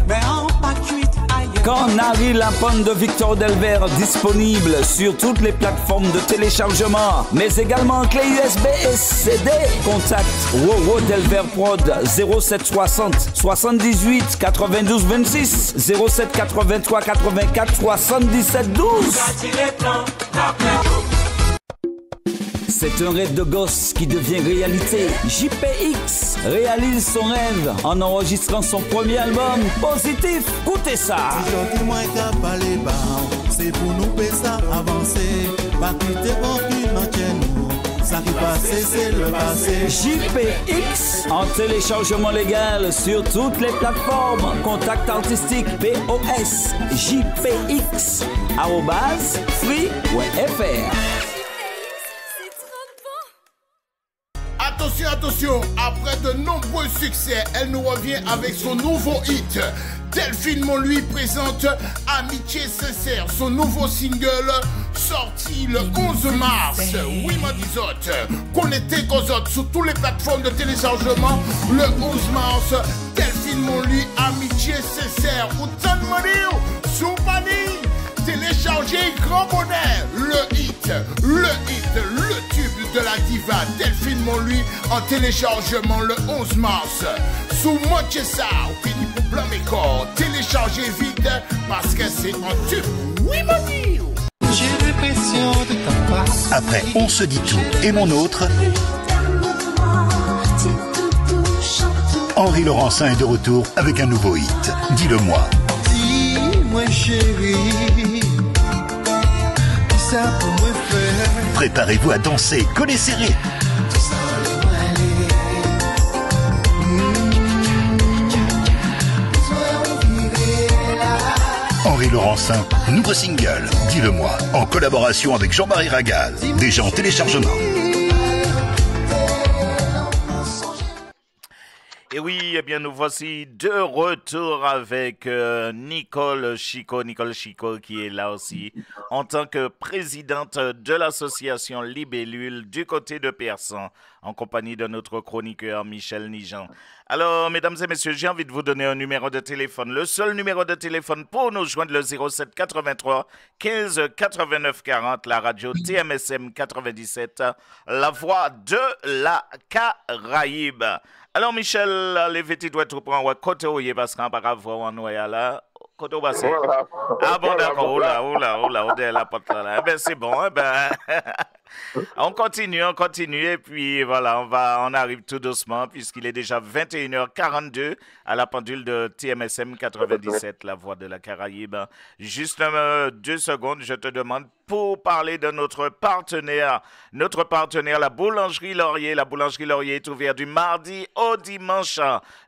S5: mais en pas cuite ailleurs.
S4: Canary la panne de Victor Delver disponible sur toutes les plateformes de téléchargement, mais également clé USB et CD. Contact Wow Delver Prod 0760 78 92 26 07 83 84 77 12. C'est un rêve de gosse qui devient réalité. JPX réalise son rêve en enregistrant son premier album Positif. Écoutez ça.
S5: C'est pour nous faire ça avancer. Pas quitter aucune chez nous. Ça qui passe, c'est le passé.
S4: JPX en téléchargement légal sur toutes les plateformes. Contact artistique POS JPX @free.fr.
S6: Attention, après de nombreux succès, elle nous revient avec son nouveau hit. Delphine Monluy présente Amitié sincère, son nouveau single sorti le 11 mars. Oui, ma disote, connecté qu'aux autres sur toutes les plateformes de téléchargement le 11 mars. Delphine Monluy, Amitié sincère, autant de money, Soupani. Téléchargez Grand Bonheur, le tube de la diva Delphine Monluy en téléchargement le 11 mars. Sous Manchester, au pays pour Blanc-Mécor, téléchargez vite parce que c'est un tube. Oui, mon Dieu.
S5: J'ai l'impression de ta part.
S7: Après On se dit tout et mon autre, Henri Laurencin est de retour avec un nouveau hit. Dis-le-moi.
S5: Dis-moi chérie, ça pour me faire.
S7: Préparez-vous à danser, collez serré. Henri Laurencin, nouveau single, Dis-le-moi, en collaboration avec Jean-Marie Ragal, déjà en téléchargement.
S1: Et oui, eh bien, nous voici de retour avec Nicole Chico qui est là aussi en tant que présidente de l'association Libellule du côté de Persan, en compagnie de notre chroniqueur Michel Nijan. Alors, mesdames et messieurs, j'ai envie de vous donner un numéro de téléphone. Le seul numéro de téléphone pour nous joindre, le 07 83 15 89 40, la radio TMSM 97, la voix de la Caraïbe. Alors, Michel, les vêtements doivent tout prendre côté où il est parce qu'on va pas voir en noyau là. Côté où c'est.
S2: Voilà.
S1: Ah bon,
S2: Voilà,
S1: d'accord.
S2: voilà.
S1: On est la porte là. Eh ben, c'est bon. Eh ben, on continue. Et puis voilà, on arrive tout doucement puisqu'il est déjà 21h42 à la pendule de TMSM 97, la voix de la Caraïbe. Juste 2 secondes, je te demande pour parler de notre partenaire, la Boulangerie Laurier. La Boulangerie Laurier est ouverte du mardi au dimanche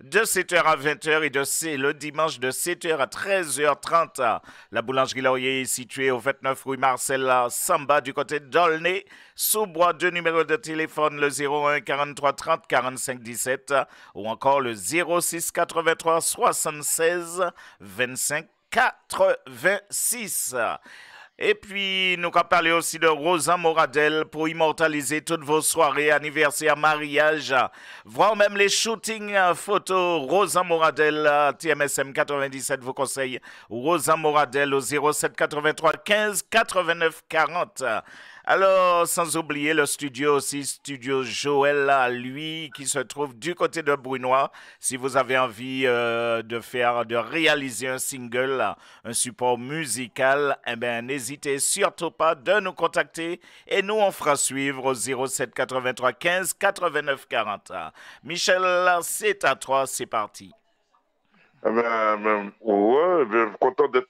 S1: de 7h à 20h et le dimanche de 7h à 13h30. La Boulangerie Laurier est située au 29 rue Marcel Samba du côté d'Aulnay. Sous-bois, 2 numéros de téléphone, le 01 43 30 45 17 ou encore le 06 83 76 25 86. Et puis, nous allons parler aussi de Rosa Moradel pour immortaliser toutes vos soirées, anniversaires, mariages, voire même les shootings photos. Rosa Moradel, TMSM 97 vous conseille Rosa Moradel au 07 83 15 89 40. Alors, sans oublier le studio aussi, Studio Joël, lui, qui se trouve du côté de Brunois. Si vous avez envie de réaliser un single, un support musical, eh bien, n'hésitez surtout pas de nous contacter et nous, on fera suivre au 07 83 15 89 40. Michel, c'est à toi, c'est parti.
S2: Content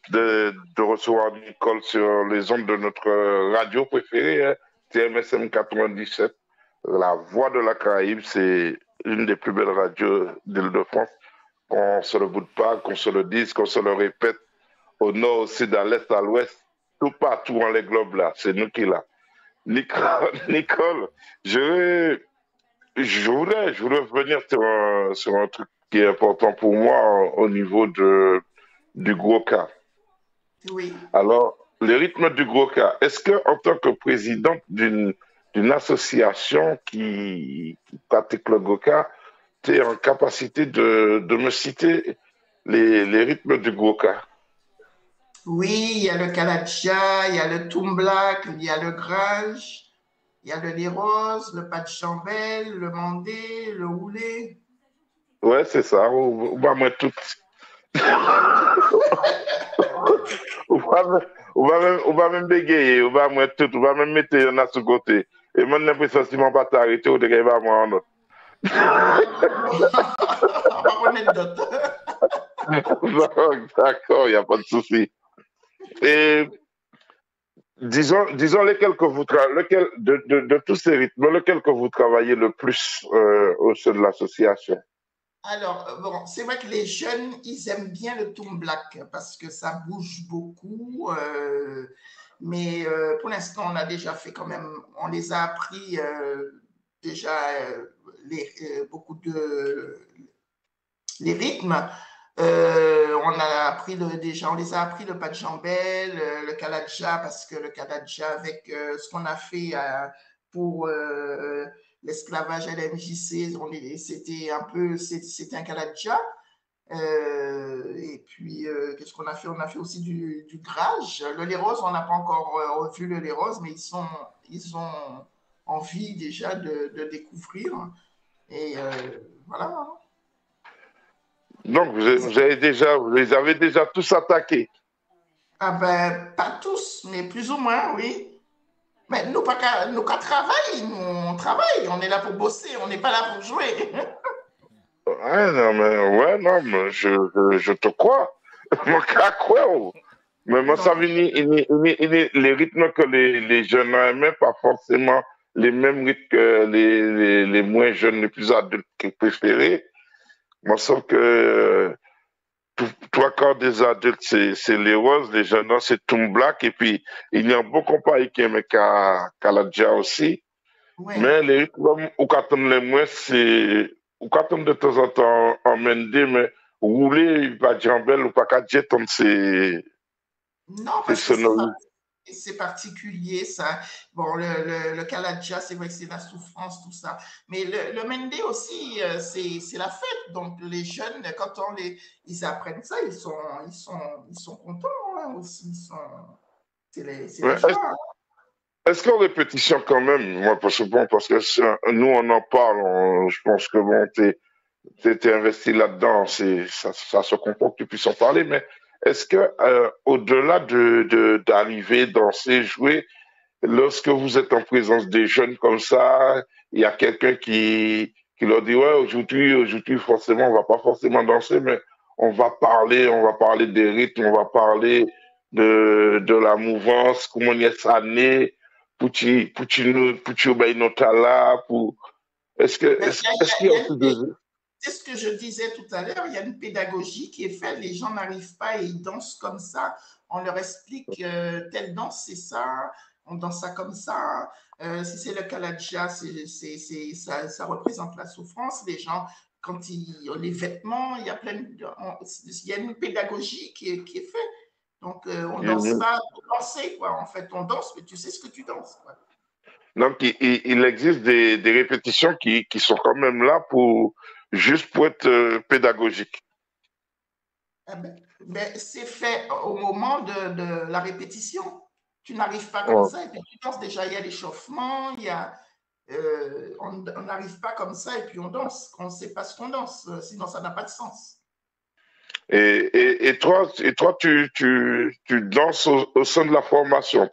S2: de recevoir Nicole sur les ondes de notre radio préférée, TMSM 97. La voix de la Caraïbe, c'est une des plus belles radios d'Île-de-France. Qu'on se le boude pas, qu'on se le dise, qu'on se le répète, au nord, au sud, à l'est, à l'ouest, tout partout dans les globes là, c'est nous qui l'a. Nicole, je voudrais revenir sur un truc qui est important pour moi au niveau du gros cas.
S3: Oui.
S2: Alors, le rythme du gros cas, est-ce que en tant que présidente d'une association qui pratique le gros cas, tu es en capacité de me citer les rythmes du gros cas?
S3: Oui, il y a le Kaladja, il y a le Tumblak, il y a le Grage, il y a le Léros, le Pas de Chambel, le Mandé, le Roulé.
S2: Ouais, c'est ça. On va mettre tout. on va même bégayer, on va mettre tout, on va même mettre un à ce côté. Et moi, j'ai l'impression que si on va t'arrêter, on va moi en autre.
S3: On va remettre d'autres.
S2: D'accord, il n'y a pas de souci. Et disons lesquels que vous de tous ces rythmes, lequel que vous travaillez le plus au sein de l'association?
S3: Alors, bon, c'est vrai que les jeunes, ils aiment bien le Tumblak parce que ça bouge beaucoup. Mais pour l'instant, on a déjà fait quand même, on les a appris déjà beaucoup de les rythmes. On les a appris le Pas de Jambel, le Kaladja, parce que le Kaladja, avec ce qu'on a fait pour l'esclavage à la MJC, c'était un Kaladja. Et puis, qu'est-ce qu'on a fait? On a fait aussi du Grage. Le Léros, on n'a pas encore revu le Léros, mais ils ont envie déjà de découvrir. Et voilà.
S2: Donc, vous les avez déjà tous attaqués?
S3: Ah ben, pas tous, mais plus ou moins, oui. Mais nous, pas qu'à travailler, on travaille, on est là pour bosser, on n'est pas là pour jouer.
S2: Je te crois. Moi, je crois. Mais moi, ça les rythmes que les jeunes aimaient, pas forcément les mêmes rythmes que les moins jeunes, les plus adultes préférés. Moi, je sens que 3 quarts des adultes, c'est les roses, les jeunes, c'est Tumblak, et puis il y a beaucoup qui aiment Kaladja aussi. Ouais. Mais les rythmes, ou quand on les moins, c'est, ou quand on de temps en temps en Mendé, mais rouler, pas de jambelle, ou pas qu'à jet, c'est.
S3: Non, parce que c'est particulier, ça. Bon, le Kaladja, c'est vrai que c'est la souffrance, tout ça. Mais le Mende aussi, c'est la fête. Donc, les jeunes, quand ils apprennent ça, ils sont contents hein, aussi. C'est
S2: Ouais,
S3: la joie.
S2: est-ce qu'en répétition quand même, moi, parce que nous, on en parle, je pense que bon, t'es investi là-dedans, ça se comprend que tu puisses en parler, mais est-ce que, au-delà d'arriver, danser, jouer, lorsque vous êtes en présence des jeunes comme ça, il y a quelqu'un qui leur dit, ouais, aujourd'hui, forcément, on va pas forcément danser, mais on va parler des rythmes, on va parler de la mouvance, comment y est ça né, pour tu obéir notre là, pour,
S3: Mais
S2: est-ce qu'il y a aussi de,
S3: c'est ce que je disais tout à l'heure, il y a une pédagogie qui est faite, les gens n'arrivent pas et ils dansent comme ça. On leur explique telle danse, c'est ça, on danse ça comme ça. Si c'est le Kaladja, ça représente la souffrance. Les gens, quand les vêtements, il y a il y a une pédagogie qui est faite. Donc, on danse pas pour danser, quoi. En fait, on danse, mais tu sais ce que tu danses, quoi.
S2: donc, il existe des répétitions qui sont quand même là juste pour être pédagogiques.
S3: Ah ben, c'est fait au moment de la répétition. Tu n'arrives pas comme ça et puis tu danses. Déjà, il y a l'échauffement, on n'arrive pas comme ça et puis on danse. On ne sait pas ce qu'on danse, sinon ça n'a pas de sens.
S2: Et toi, tu danses au sein de la formation.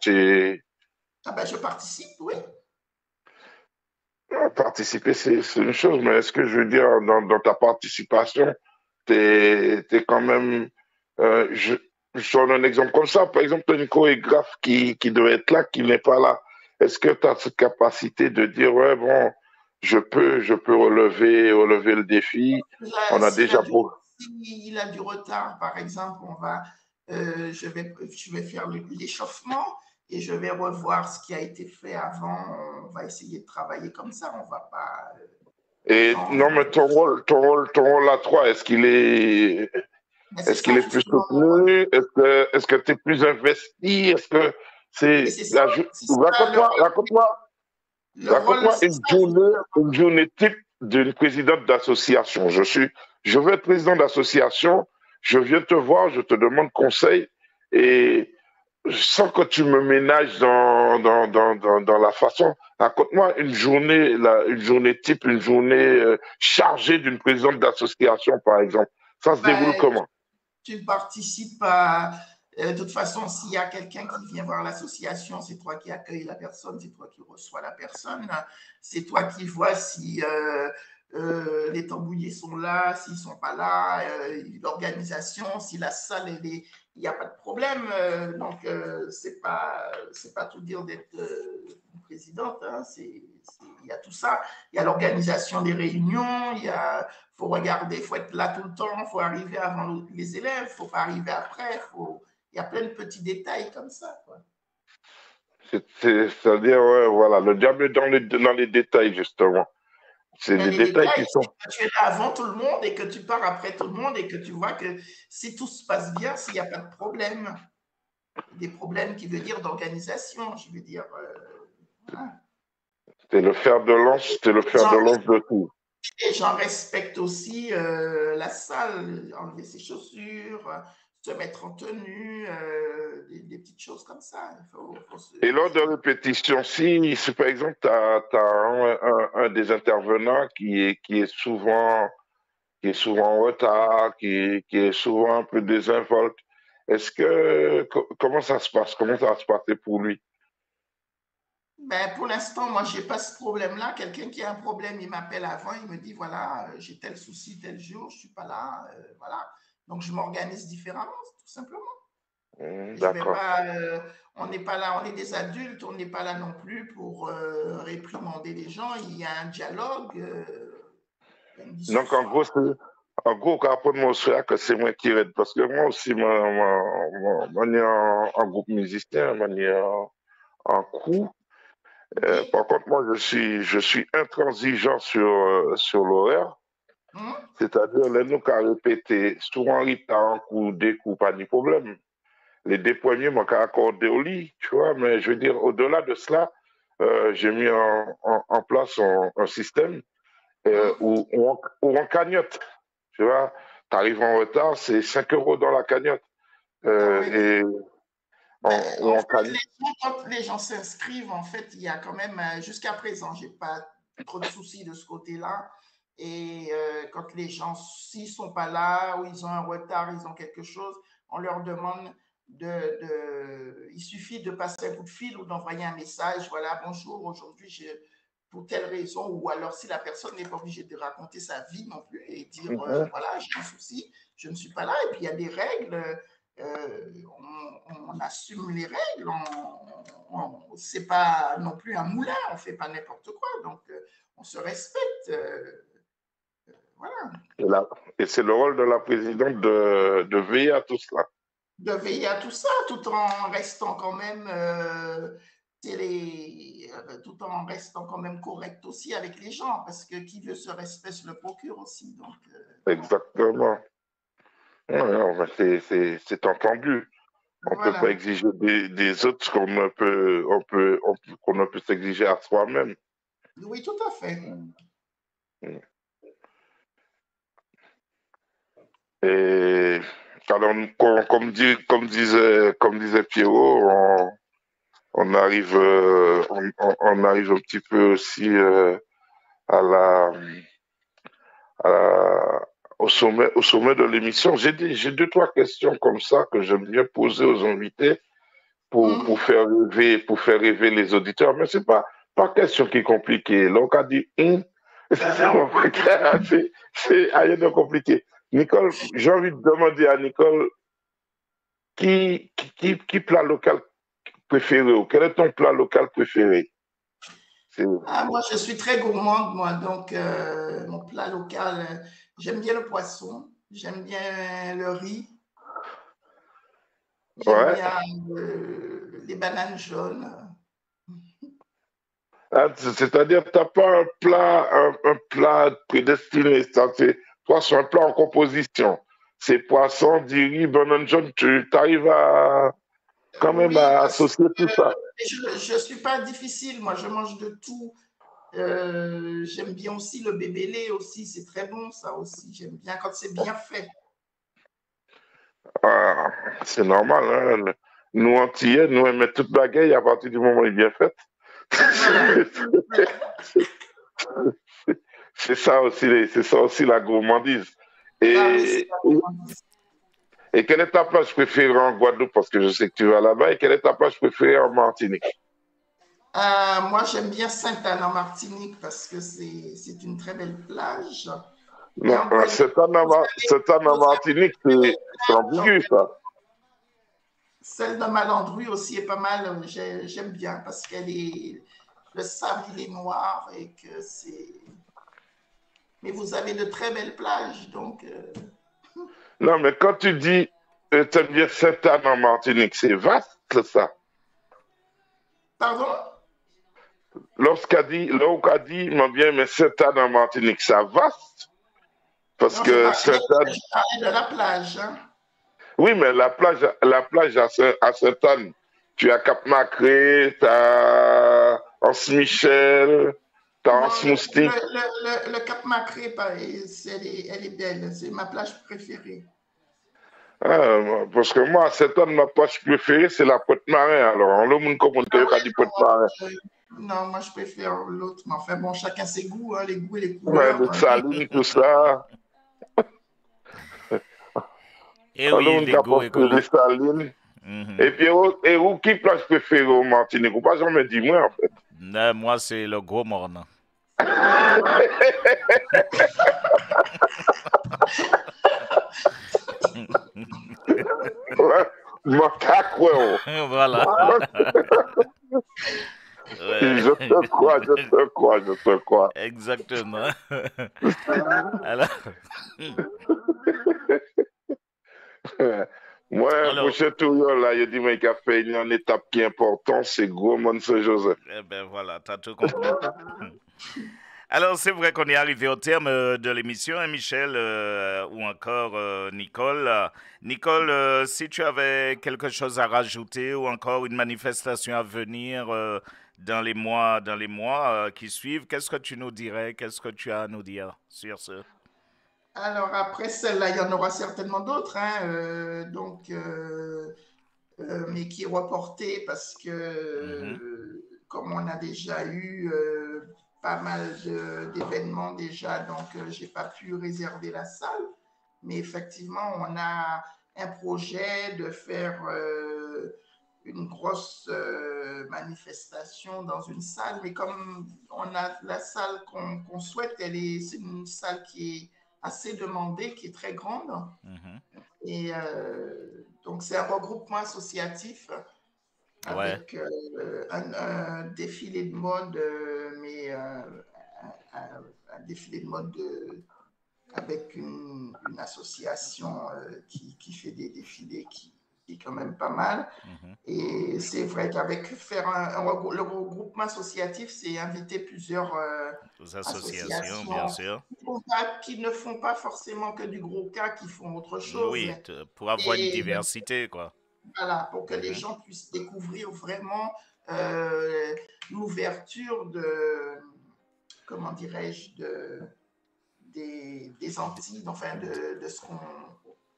S3: Ah ben, je participe, oui.
S2: Participer, c'est une chose, mais est-ce que je veux dire, dans ta participation, t'es quand même. Je donne un exemple comme ça. Par exemple, une chorégraphe qui devait être là, qui n'est pas là. Est-ce que tu as cette capacité de dire, ouais, bon, je peux relever le défi. On a déjà beau.
S3: S'il a du retard, par exemple, je vais faire l'échauffement et je vais revoir ce qui a été fait avant. On va essayer de travailler comme ça. On va pas.
S2: Et non, mais ton rôle à toi, est-ce qu'il est plus soutenu? Est-ce que tu es plus investi? Est-ce que raconte-moi une journée type d'une présidente d'association. Je veux être président d'association, je viens te voir, je te demande conseil et sans que tu me ménages dans la façon. Raconte-moi une journée type, une journée chargée d'une présidente d'association, par exemple. Ça se déroule comment?
S3: Tu participes à. De toute façon, s'il y a quelqu'un qui vient voir l'association, c'est toi qui accueilles la personne, c'est toi qui reçois la personne, c'est toi qui vois si les tambouillés sont là, s'ils ne sont pas là, l'organisation, si la salle, il n'y a pas de problème. Donc, c'est pas tout dire d'être présidente. Hein, il y a tout ça. Il y a l'organisation des réunions, faut regarder, il faut être là tout le temps, il faut arriver avant les élèves, il ne faut pas arriver après, il y a plein de petits détails comme ça. Quoi.
S2: C'est-à-dire, ouais, voilà, le diable est dans les détails, justement. C'est les détails qui sont.
S3: Que tu es là avant tout le monde et que tu pars après tout le monde et que tu vois que si tout se passe bien, s'il n'y a pas de problème, des problèmes qui veut dire d'organisation, je veux dire. Voilà.
S2: C'est le fer de lance, de tout.
S3: Et j'en respecte aussi la salle, enlever ses chaussures, se mettre en tenue, des petites choses comme ça.
S2: Et lors de répétition, si par exemple, tu as un des intervenants qui est souvent en retard, qui est souvent un peu désinvolte, comment ça se passe? Comment ça va se passer pour lui?
S3: Ben, pour l'instant, moi, je n'ai pas ce problème-là. Quelqu'un qui a un problème, il m'appelle avant, il me dit, voilà, j'ai tel souci, tel jour, je ne suis pas là, voilà. Donc, je m'organise différemment, tout simplement.
S2: D'accord.
S3: On n'est pas là, on est des adultes, on n'est pas là non plus pour réprimander les gens. Il y a un dialogue.
S2: Donc, en gros, rappelle-moi que c'est moi qui aide, parce que moi aussi, moi, en groupe musicien, moi, en crew. Par contre, moi, je suis intransigeant sur l'horaire. C'est-à-dire, les nous qu'à répéter, souvent, il y a un coup, des coups, pas de problème. les 2 premiers m'ont accordé au lit, tu vois. Mais je veux dire, au-delà de cela, j'ai mis en place un système où on cagnotte, tu vois. Tu arrives en retard, c'est 5 euros dans la cagnotte. Et
S3: en fait, quand les gens s'inscrivent, en fait, il y a quand même, jusqu'à présent, j'ai pas trop de soucis de ce côté-là. Et quand les gens, s'ils sont pas là ou ils ont un retard, ils ont quelque chose, on leur demande il suffit de passer un coup de fil ou d'envoyer un message. Voilà, bonjour, aujourd'hui, pour telle raison, ou alors si la personne n'est pas obligée de raconter sa vie non plus et dire, voilà, j'ai un souci, je ne suis pas là. Et puis, il y a des règles. On assume les règles, c'est pas non plus un moulin, on fait pas n'importe quoi, donc on se respecte. Voilà.
S2: Et c'est le rôle de la présidente de veiller à tout cela.
S3: De veiller à tout ça, tout en restant quand même tout en restant quand même correct aussi avec les gens, parce que qui veut ce respect se le procure aussi. Donc,
S2: exactement. C'est entendu. On ne peut pas exiger des autres qu'on ne peut s'exiger à soi-même.
S3: Oui, tout à fait.
S2: Et alors, comme disait Pierrot, on arrive un petit peu aussi au sommet de l'émission. J'ai 2-3 questions comme ça que j'aime bien poser aux invités pour faire rêver les auditeurs. Mais c'est pas question qui est compliquée. Donc, on a dit, c'est rien de compliqué. Nicole, j'ai envie de demander à Nicole, qui plat local préféré ou quel est ton plat local préféré?
S3: Moi, je suis très gourmande, moi. Donc, mon plat local, j'aime bien le poisson, j'aime bien le riz, j'aime bien les bananes jaunes.
S2: C'est-à-dire que tu n'as pas un plat prédestiné, c'est un plat en composition. C'est poisson, du riz, bananes jaunes, tu arrives à quand même à associer tout ça.
S3: Je ne suis pas difficile, moi je mange de tout. J'aime bien aussi le bébélé aussi, c'est très bon ça aussi. J'aime bien quand c'est bien fait.
S2: C'est normal, hein? Nous Antillais, nous aimons toute bagaille à partir du moment où il est bien fait. C'est ça aussi la gourmandise. Et quelle est ta plage préférée en Guadeloupe? Parce que je sais que tu vas là-bas. Et quelle est ta plage préférée en Martinique?
S3: Moi, j'aime bien Sainte-Anne en Martinique parce que c'est une très belle plage.
S2: Non, Sainte-Anne en Martinique, c'est ambigu, ça.
S3: Celle de Malandru aussi est pas mal. J'aime bien parce le sable, il est noir et que c'est... Mais vous avez de très belles plages, donc...
S2: Non, mais quand tu dis tu aimes bien Sainte-Anne en Martinique, c'est vaste, ça.
S3: Pardon?
S2: Lorsqu'on dit, mon bien, mais Sainte-Anne en Martinique, c'est vaste. Parce
S3: non,
S2: que
S3: Sainte-Anne... Je parlais de la plage. Hein?
S2: Oui, mais la plage à Sainte-Anne, tu as Cap-Macré, tu as Anse-Michel, tu as Anse-Moustique.
S3: Le Cap-Macré, elle est belle, c'est ma plage préférée.
S2: Parce que moi, à Sainte-Anne, ma plage préférée, c'est la Pointe-Marin. Alors, le monde comprend que tu as dit Pointe-Marin.
S3: Non, moi, je préfère l'autre. Mais enfin, bon, chacun ses goûts, hein, les goûts et les couleurs.
S2: Ouais, le saline, tout ça.
S1: Et oui, les goûts et couleurs.
S2: Et puis, qui plage préférée au Martinique? Ou pas jamais dit moi, en fait.
S1: Non, moi, c'est le Gros Morne. Voilà.
S2: Ouais. Je te crois.
S1: Exactement. Alors...
S2: Moi, M. Touriol, là, il dit qu'il a fait une étape qui est importante, c'est Gros Monde Saint-Joseph.
S1: Eh bien, voilà, tu as tout compris. Alors, c'est vrai qu'on est arrivé au terme de l'émission, hein, Michel, ou encore Nicole. Nicole, si tu avais quelque chose à rajouter ou encore une manifestation à venir dans les mois qui suivent, qu'est-ce que tu nous dirais? Qu'est-ce que tu as à nous dire sur ce?
S3: Alors après celle-là, il y en aura certainement d'autres, hein, mais qui est reporté parce que
S1: Mhm.
S3: comme on a déjà eu pas mal d'événements déjà, donc j'ai pas pu réserver la salle. Mais effectivement, on a un projet de faire une grosse manifestation dans une salle, mais comme on a la salle qu'on souhaite, c'est une salle qui est assez demandée, qui est très grande.
S1: Mhm.
S3: Et donc, c'est un regroupement associatif
S1: Ouais.
S3: avec un défilé de mode, mais un défilé de mode avec une association qui fait des défilés qui est quand même pas mal.
S1: Mhm.
S3: Et c'est vrai qu'avec faire le regroupement associatif, c'est inviter plusieurs
S1: Aux associations, bien
S3: associations
S1: sûr.
S3: qui ne font pas forcément que du gros cas, qui font autre chose.
S1: Oui, pour avoir une
S3: Et
S1: diversité, quoi.
S3: voilà, pour que les
S1: Mhm.
S3: gens puissent découvrir vraiment euh, l'ouverture de, comment dirais-je, des Antilles, enfin de ce qu'on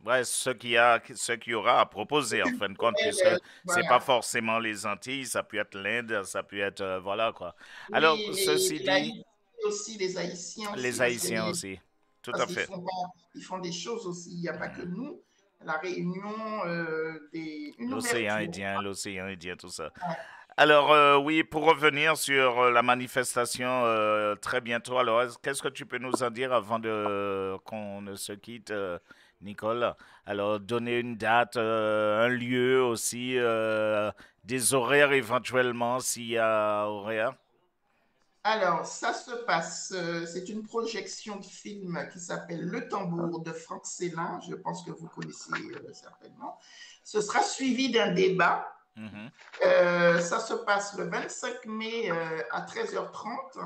S1: Ouais, ce qu'il y aura à proposer, en fin de compte, puisque c'est pas
S3: voilà.
S1: forcément les Antilles, ça peut être l'Inde, ça peut être, voilà, quoi. Alors,
S3: Oui,
S1: ceci dit,
S3: aussi, les Haïtiens aussi,
S1: les
S3: parce que
S1: Haïtiens aussi, tout
S3: parce
S1: à
S3: qu'ils
S1: fait.
S3: ils font des choses aussi. Il n'y a pas que
S1: Mhm.
S3: nous. La Réunion, une ouverture.
S1: L'océan Indien, tout ça.
S3: Ouais.
S1: Alors, oui, pour revenir sur la manifestation très bientôt, alors, qu'est-ce que tu peux nous en dire avant de qu'on ne se quitte, Nicole? Alors, donner une date, un lieu aussi, des horaires éventuellement, s'il y a horaire.
S3: Alors, ça se passe, c'est une projection de film qui s'appelle Le Tambour de Franck Célin. Je pense que vous connaissez certainement. Ce sera suivi d'un débat.
S1: Mhm.
S3: Ça se passe le 25 mai à 13h30.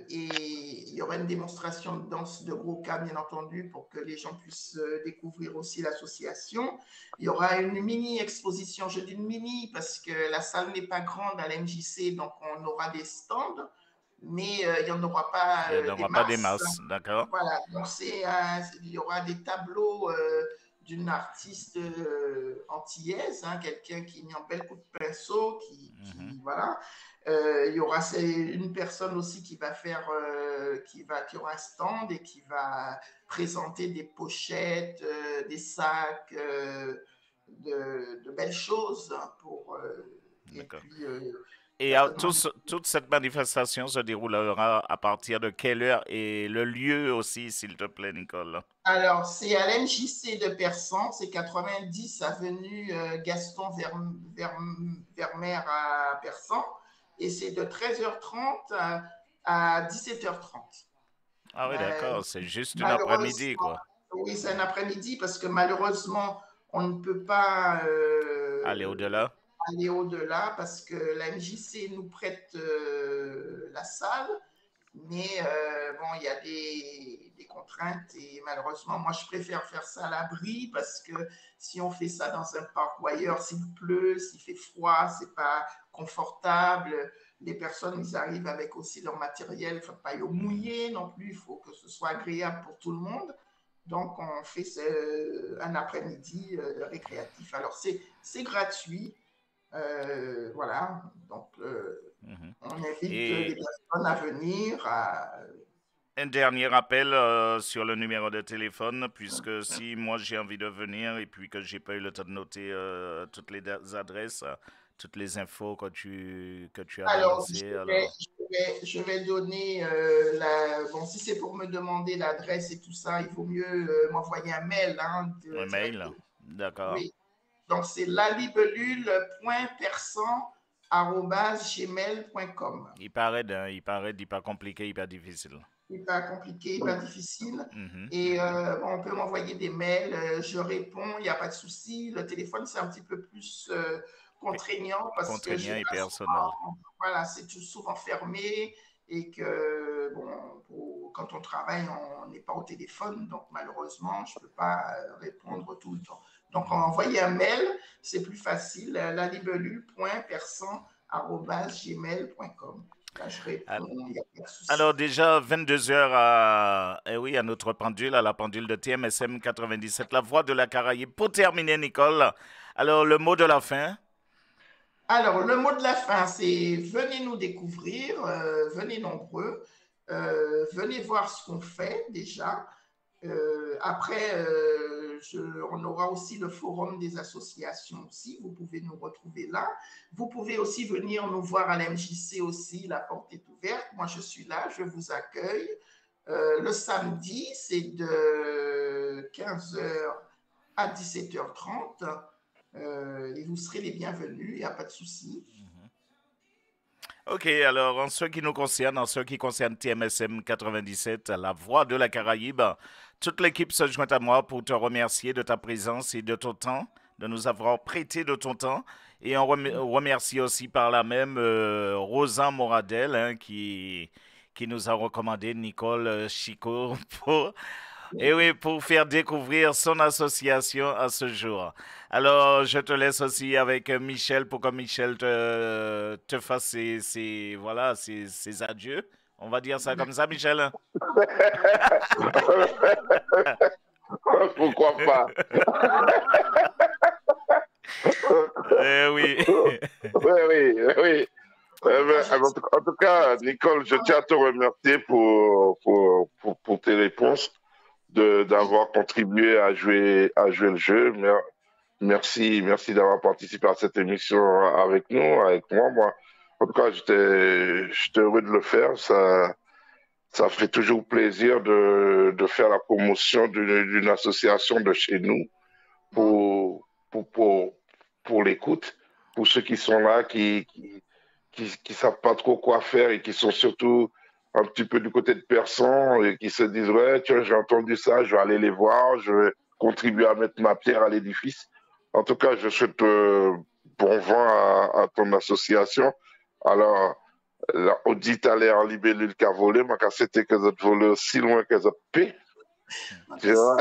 S3: Et il y aura une démonstration de danse de gros cas, bien entendu, pour que les gens puissent découvrir aussi l'association. Il y aura une mini-exposition, je dis une mini parce que la salle n'est pas grande à l'MJC, donc on aura des stands, mais il n'y en aura pas
S1: Il n'y en
S3: des
S1: aura pas des
S3: masses.
S1: masses, d'accord?
S3: Voilà, donc il y aura des tableaux d'une artiste antillaise, hein, quelqu'un qui met un bel coup de pinceau,
S1: Mhm.
S3: voilà. Il y aura une personne aussi qui va faire, qui aura un stand et qui va présenter des pochettes, des sacs, de belles choses pour. Et
S1: D'accord.
S3: puis
S1: Et
S3: certainement.
S1: toute cette manifestation se déroulera à partir de quelle heure et le lieu aussi, s'il te plaît, Nicole?
S3: Alors, c'est à l'MJC de Persan, c'est 90 avenue Gaston Vermeer à Persan, et c'est de 13h30 à 17h30.
S1: Ah oui,
S3: Mais
S1: d'accord, c'est juste une après-midi,
S3: malheureusement,
S1: quoi.
S3: oui, c'est un après-midi parce que malheureusement, on ne peut pas
S1: Aller au-delà.
S3: aller au-delà parce que la MJC nous prête la salle. Mais bon, il y a des contraintes et malheureusement, moi, je préfère faire ça à l'abri parce que si on fait ça dans un parc ou ailleurs, s'il pleut, s'il fait froid, c'est pas confortable. Les personnes, ils arrivent avec aussi leur matériel, il ne faut pas y
S1: Mhm.
S3: mouiller non plus, il faut que ce soit agréable pour tout le monde. Donc, on fait un après-midi récréatif. Alors, c'est gratuit. Voilà. Donc,
S1: Mhm.
S3: on invite les
S1: Et
S3: personnes à venir.
S1: un dernier appel sur le numéro de téléphone, puisque si moi j'ai envie de venir et puis que j'ai pas eu le temps de noter toutes les adresses, toutes les infos que tu as
S3: Alors,
S1: balancées, alors.
S3: je vais donner bon, si c'est pour me demander l'adresse et tout ça, il vaut mieux m'envoyer un mail hein,
S1: Un mail,
S3: directement.
S1: d'accord.
S3: Oui. Donc, c'est lalibellule.persan@gmail.com.
S1: Il paraît d'hyper compliqué, hyper difficile.
S3: Pas compliqué, pas difficile.
S1: Mhm.
S3: Et on peut m'envoyer des mails, je réponds, il n'y a pas de souci. Le téléphone, c'est un petit peu plus contraignant parce
S1: contraignant
S3: que
S1: et personnel.
S3: Voilà, c'est souvent fermé et que quand on travaille, on n'est pas au téléphone, donc malheureusement, je ne peux pas répondre tout le temps. Donc, envoyer un mail, c'est plus facile, lalibellule.persan@gmail.com. Là, je réponds, il n'y a pas de souci.
S1: Alors déjà 22h à notre pendule, à la pendule de TMSM 97, la voix de la Caraïbe. Pour terminer, Nicole, alors le mot de la fin.
S3: Alors, le mot de la fin, c'est venez nous découvrir, venez nombreux, venez voir ce qu'on fait déjà. Après, on aura aussi le forum des associations aussi, vous pouvez nous retrouver là. Vous pouvez aussi venir nous voir à l'MJC aussi, la porte est ouverte. Moi, je suis là, je vous accueille. Le samedi, c'est de 15h à 17h30. Et vous serez les bienvenus, il n'y a pas de souci.
S1: Ok, alors en ce qui nous concerne, en ce qui concerne TMSM 97, la voix de la Caraïbe, toute l'équipe se joint à moi pour te remercier de ta présence et de ton temps, de nous avoir prêté de ton temps. Et on remercie aussi par là même Rosa Moradel hein, qui nous a recommandé Nicole Chico pour faire découvrir son association à ce jour. Alors, je te laisse aussi avec Michel pour que Michel te fasse ses adieux. On va dire ça comme ça, Michel?
S2: Pourquoi pas?
S1: Oui.
S2: Oui. En tout cas, Nicole, je tiens à te remercier pour tes réponses, d'avoir contribué à jouer le jeu. Merci d'avoir participé à cette émission avec nous, avec moi. En tout cas, j'étais heureux de le faire. Ça fait toujours plaisir de faire la promotion d'une association de chez nous pour l'écoute, pour ceux qui sont là, qui savent pas trop quoi faire et qui sont surtout un petit peu du côté de Persan et qui se disent ouais tiens j'ai entendu ça, je vais aller les voir, je vais contribuer à mettre ma pierre à l'édifice. En tout cas, je souhaite bon vent à ton association. Alors, on dit aller en libellule qu'a volé, mais quand c'était que vous volé aussi loin que vous paix. Tu vois?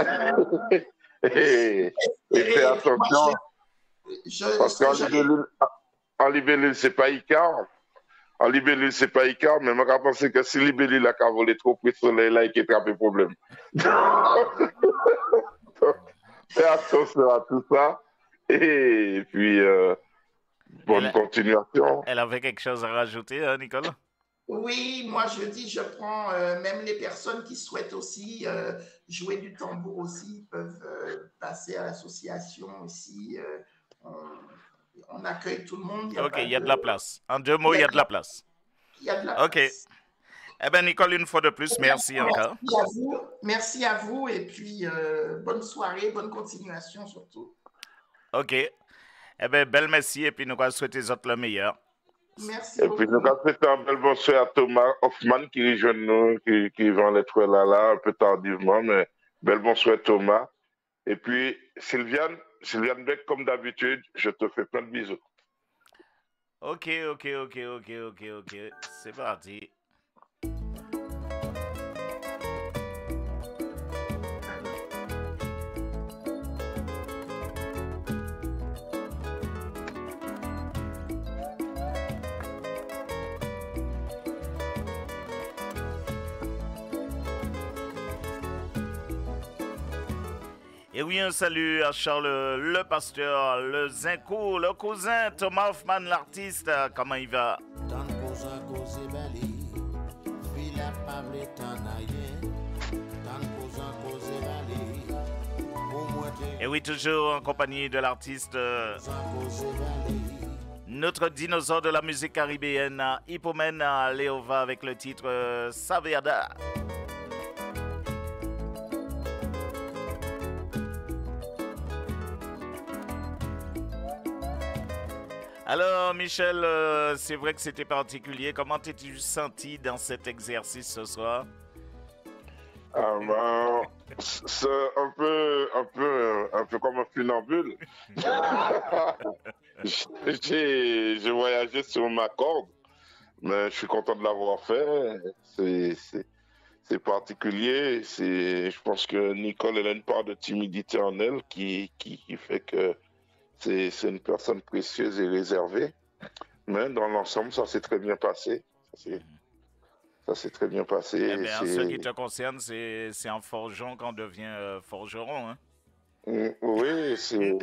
S2: Et fais attention. Parce qu'en libellule, c'est pas Icar. En libellule, c'est pas Icar, mais moi, je pense que si libellule a volé trop près du soleil, là, il y a attrapé problème. Fais attention à tout ça. Et puis, bonne continuation.
S1: Elle avait quelque chose à rajouter, hein, Nicolas?
S3: Oui, moi je dis, je prends même les personnes qui souhaitent aussi jouer du tambour aussi, peuvent passer à l'association aussi. On accueille tout le monde.
S1: Ok, il y a de la place. En deux mots, il y a de la place.
S3: Il y a de la place.
S1: Ok. Eh bien, Nicole, une fois de plus, merci encore.
S3: Merci à vous et puis bonne soirée, bonne continuation surtout.
S1: Ok. Eh bien, belle merci et puis nous allons souhaiter les autres le meilleur.
S3: Merci
S2: beaucoup. Et puis nous allons souhaiter un bel bonsoir à Thomas Hoffman qui rejoint nous, qui va en être là, un peu tardivement, mais bel bonsoir Thomas. Et puis Sylviane Beck, comme d'habitude, je te fais plein de bisous.
S1: Ok. C'est parti. Et oui, un salut à Charles le pasteur, le Zinco, le cousin Thomas Hoffman, l'artiste. Comment il va? Et oui, toujours en compagnie de l'artiste, notre dinosaure de la musique caribéenne, Hippomène Léova, avec le titre Saverda. Alors, Michel, c'est vrai que c'était particulier. Comment t'es-tu senti dans cet exercice ce soir?
S2: C'est un peu comme un funambule. J'ai voyagé sur ma corde, mais je suis content de l'avoir fait. C'est particulier. Je pense que Nicole, elle a une part de timidité en elle qui fait que c'est une personne précieuse et réservée. Mais dans l'ensemble, ça s'est très bien passé. Ça s'est très bien passé.
S1: Eh bien, en ce qui te concerne, c'est en forgeant qu'on devient forgeron. Hein?
S2: Oui, c'est.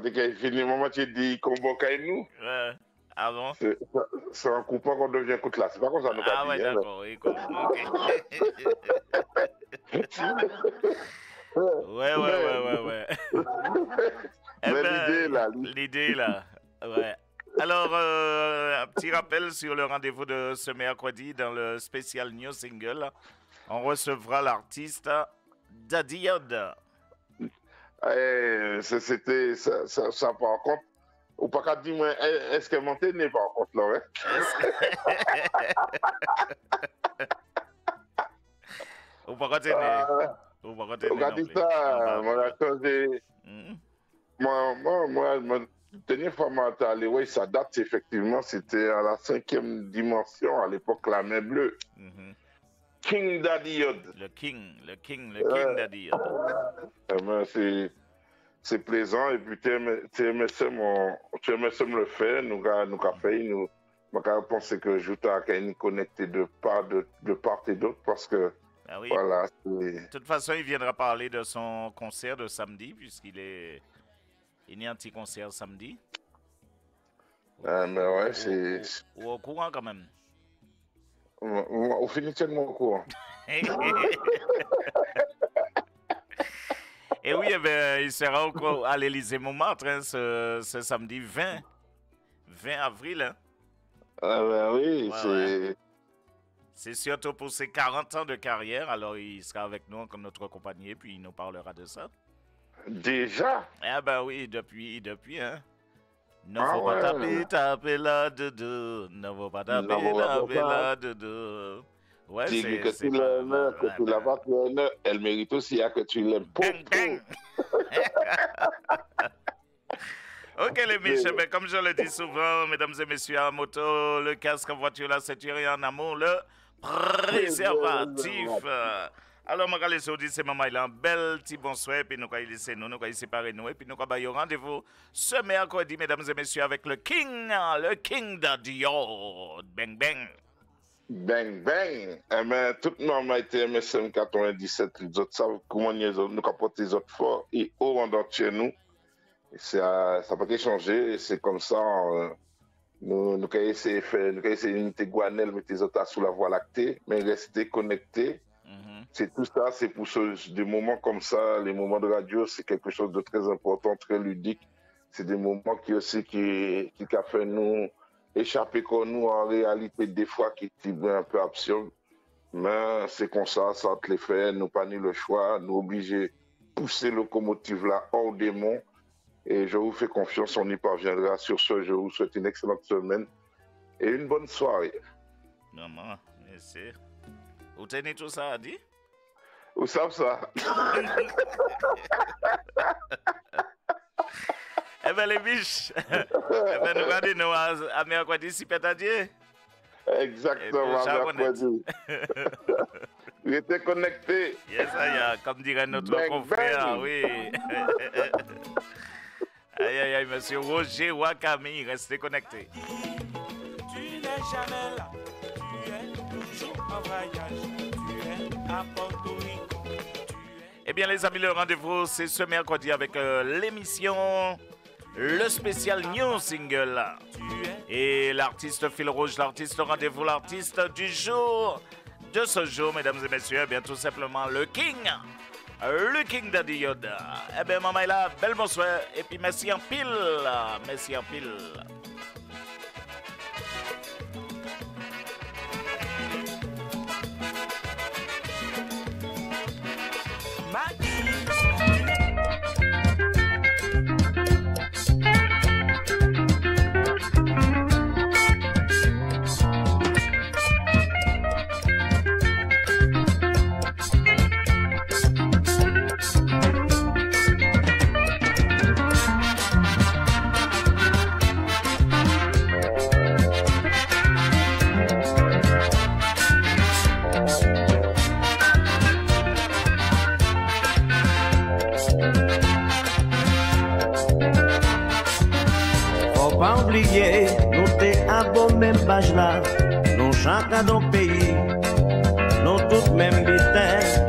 S2: Dès qu'il finit, maman, tu dis qu'on va nous.
S1: Ah bon?
S2: C'est en coupant qu'on devient coup de là. C'est pas comme ça, nous.
S1: Ah ouais, d'accord. Oui, ouais. L'idée là. Ouais. Alors, un petit rappel sur le rendez-vous de ce mercredi dans le spécial New Single. On recevra l'artiste Daddy Yod.
S2: C'était ça par contre. Ou pas qu'à dire, est-ce qu'elle montait n'est pas contre là, hein?
S1: Ou pas qu'à dire. Ou pas qu'à dire.
S2: Moi, dernière fois, je allé, oui, ça date effectivement, c'était à la 5e dimension, à l'époque, la main bleue. King Daddy Yod.
S1: Le King Daddy Yod.
S2: C'est plaisant, et puis TMSM le fait, nous avons fait, nous pensé que je t'ai connecté de part et d'autre, parce que,
S1: ah oui.
S2: Voilà.
S1: De toute façon, il viendra parler de son concert de samedi, puisqu'il est... Il y a un petit concert samedi.
S2: Mais ouais, c'est...
S1: Ou au courant quand même.
S2: On finit tellement au courant.
S1: Et oui, il sera à l'Élysée Montmartre hein, ce samedi 20 avril. Hein.
S2: Ah ben oui,
S1: ouais. C'est surtout pour ses 40 ans de carrière. Alors, il sera avec nous comme notre compagnie, puis il nous parlera de ça.
S2: Déjà?
S1: Ah ben oui, depuis, hein. Ne faut pas taper là-dedans. Ne faut pas taper là-dedans. Ouais, c'est
S2: que tu l'as pas, elle mérite aussi que tu l'aimes pas.
S1: Ok les miches, comme je le dis souvent, mesdames et messieurs, en moto, le casque en voiture, la ceinture et en amour, le préservatif. Alors, je vais vous dire, c'est maman, il a un bel petit bonsoir, et puis nous allons laisser nous allons séparer nous, et puis nous allons avoir rendez-vous ce mercredi, mesdames et messieurs, avec le King Daddy Yod. Bang, bang.
S2: Bang, bang. Eh bien, tout le monde a été MSM 97, les autres savent comment nous apporter les autres forts et au rendant chez nous. Ça n'a pas changé, c'est comme ça. Nous avons essayé d'imiter Guanel, mettre les autres sous la voie lactée, mais rester connectés. C'est tout ça, c'est pour des moments comme ça, les moments de radio, c'est quelque chose de très important, très ludique. C'est des moments qui a fait nous échapper comme nous en réalité des fois qui est un peu absurde. Mais c'est comme ça te les fait, nous pas ni le choix, nous obligés de pousser locomotive là hors des monts. Et je vous fais confiance, on y parviendra. Sur ce, je vous souhaite une excellente semaine et une bonne soirée.
S1: Maman, merci. Vous tenez tout ça à dire?
S2: Vous savez ça?
S1: Eh bien, les biches, nous regardons à mercredi, si peut-être Dieu.
S2: Exactement, mercredi. Il était connecté.
S1: Yes, comme dirait notre confrère, oui. Aïe, monsieur Roger Wakami, restez connecté.
S10: Tu n'es jamais là, tu es toujours en voyage, tu es à Porto Rico.
S1: Eh bien, les amis, le rendez-vous, c'est ce mercredi avec l'émission, le spécial New Single. Et l'artiste fil rouge, l'artiste rendez-vous, l'artiste du jour, de ce jour, mesdames et messieurs, eh bien, tout simplement le King Daddy Yod. Eh bien, maman est là, belle bonsoir, et puis merci en pile, merci en pile.
S11: pas oublier, nous t'es à bon même page là. Nous chacun dans le pays, nous tous même bitains.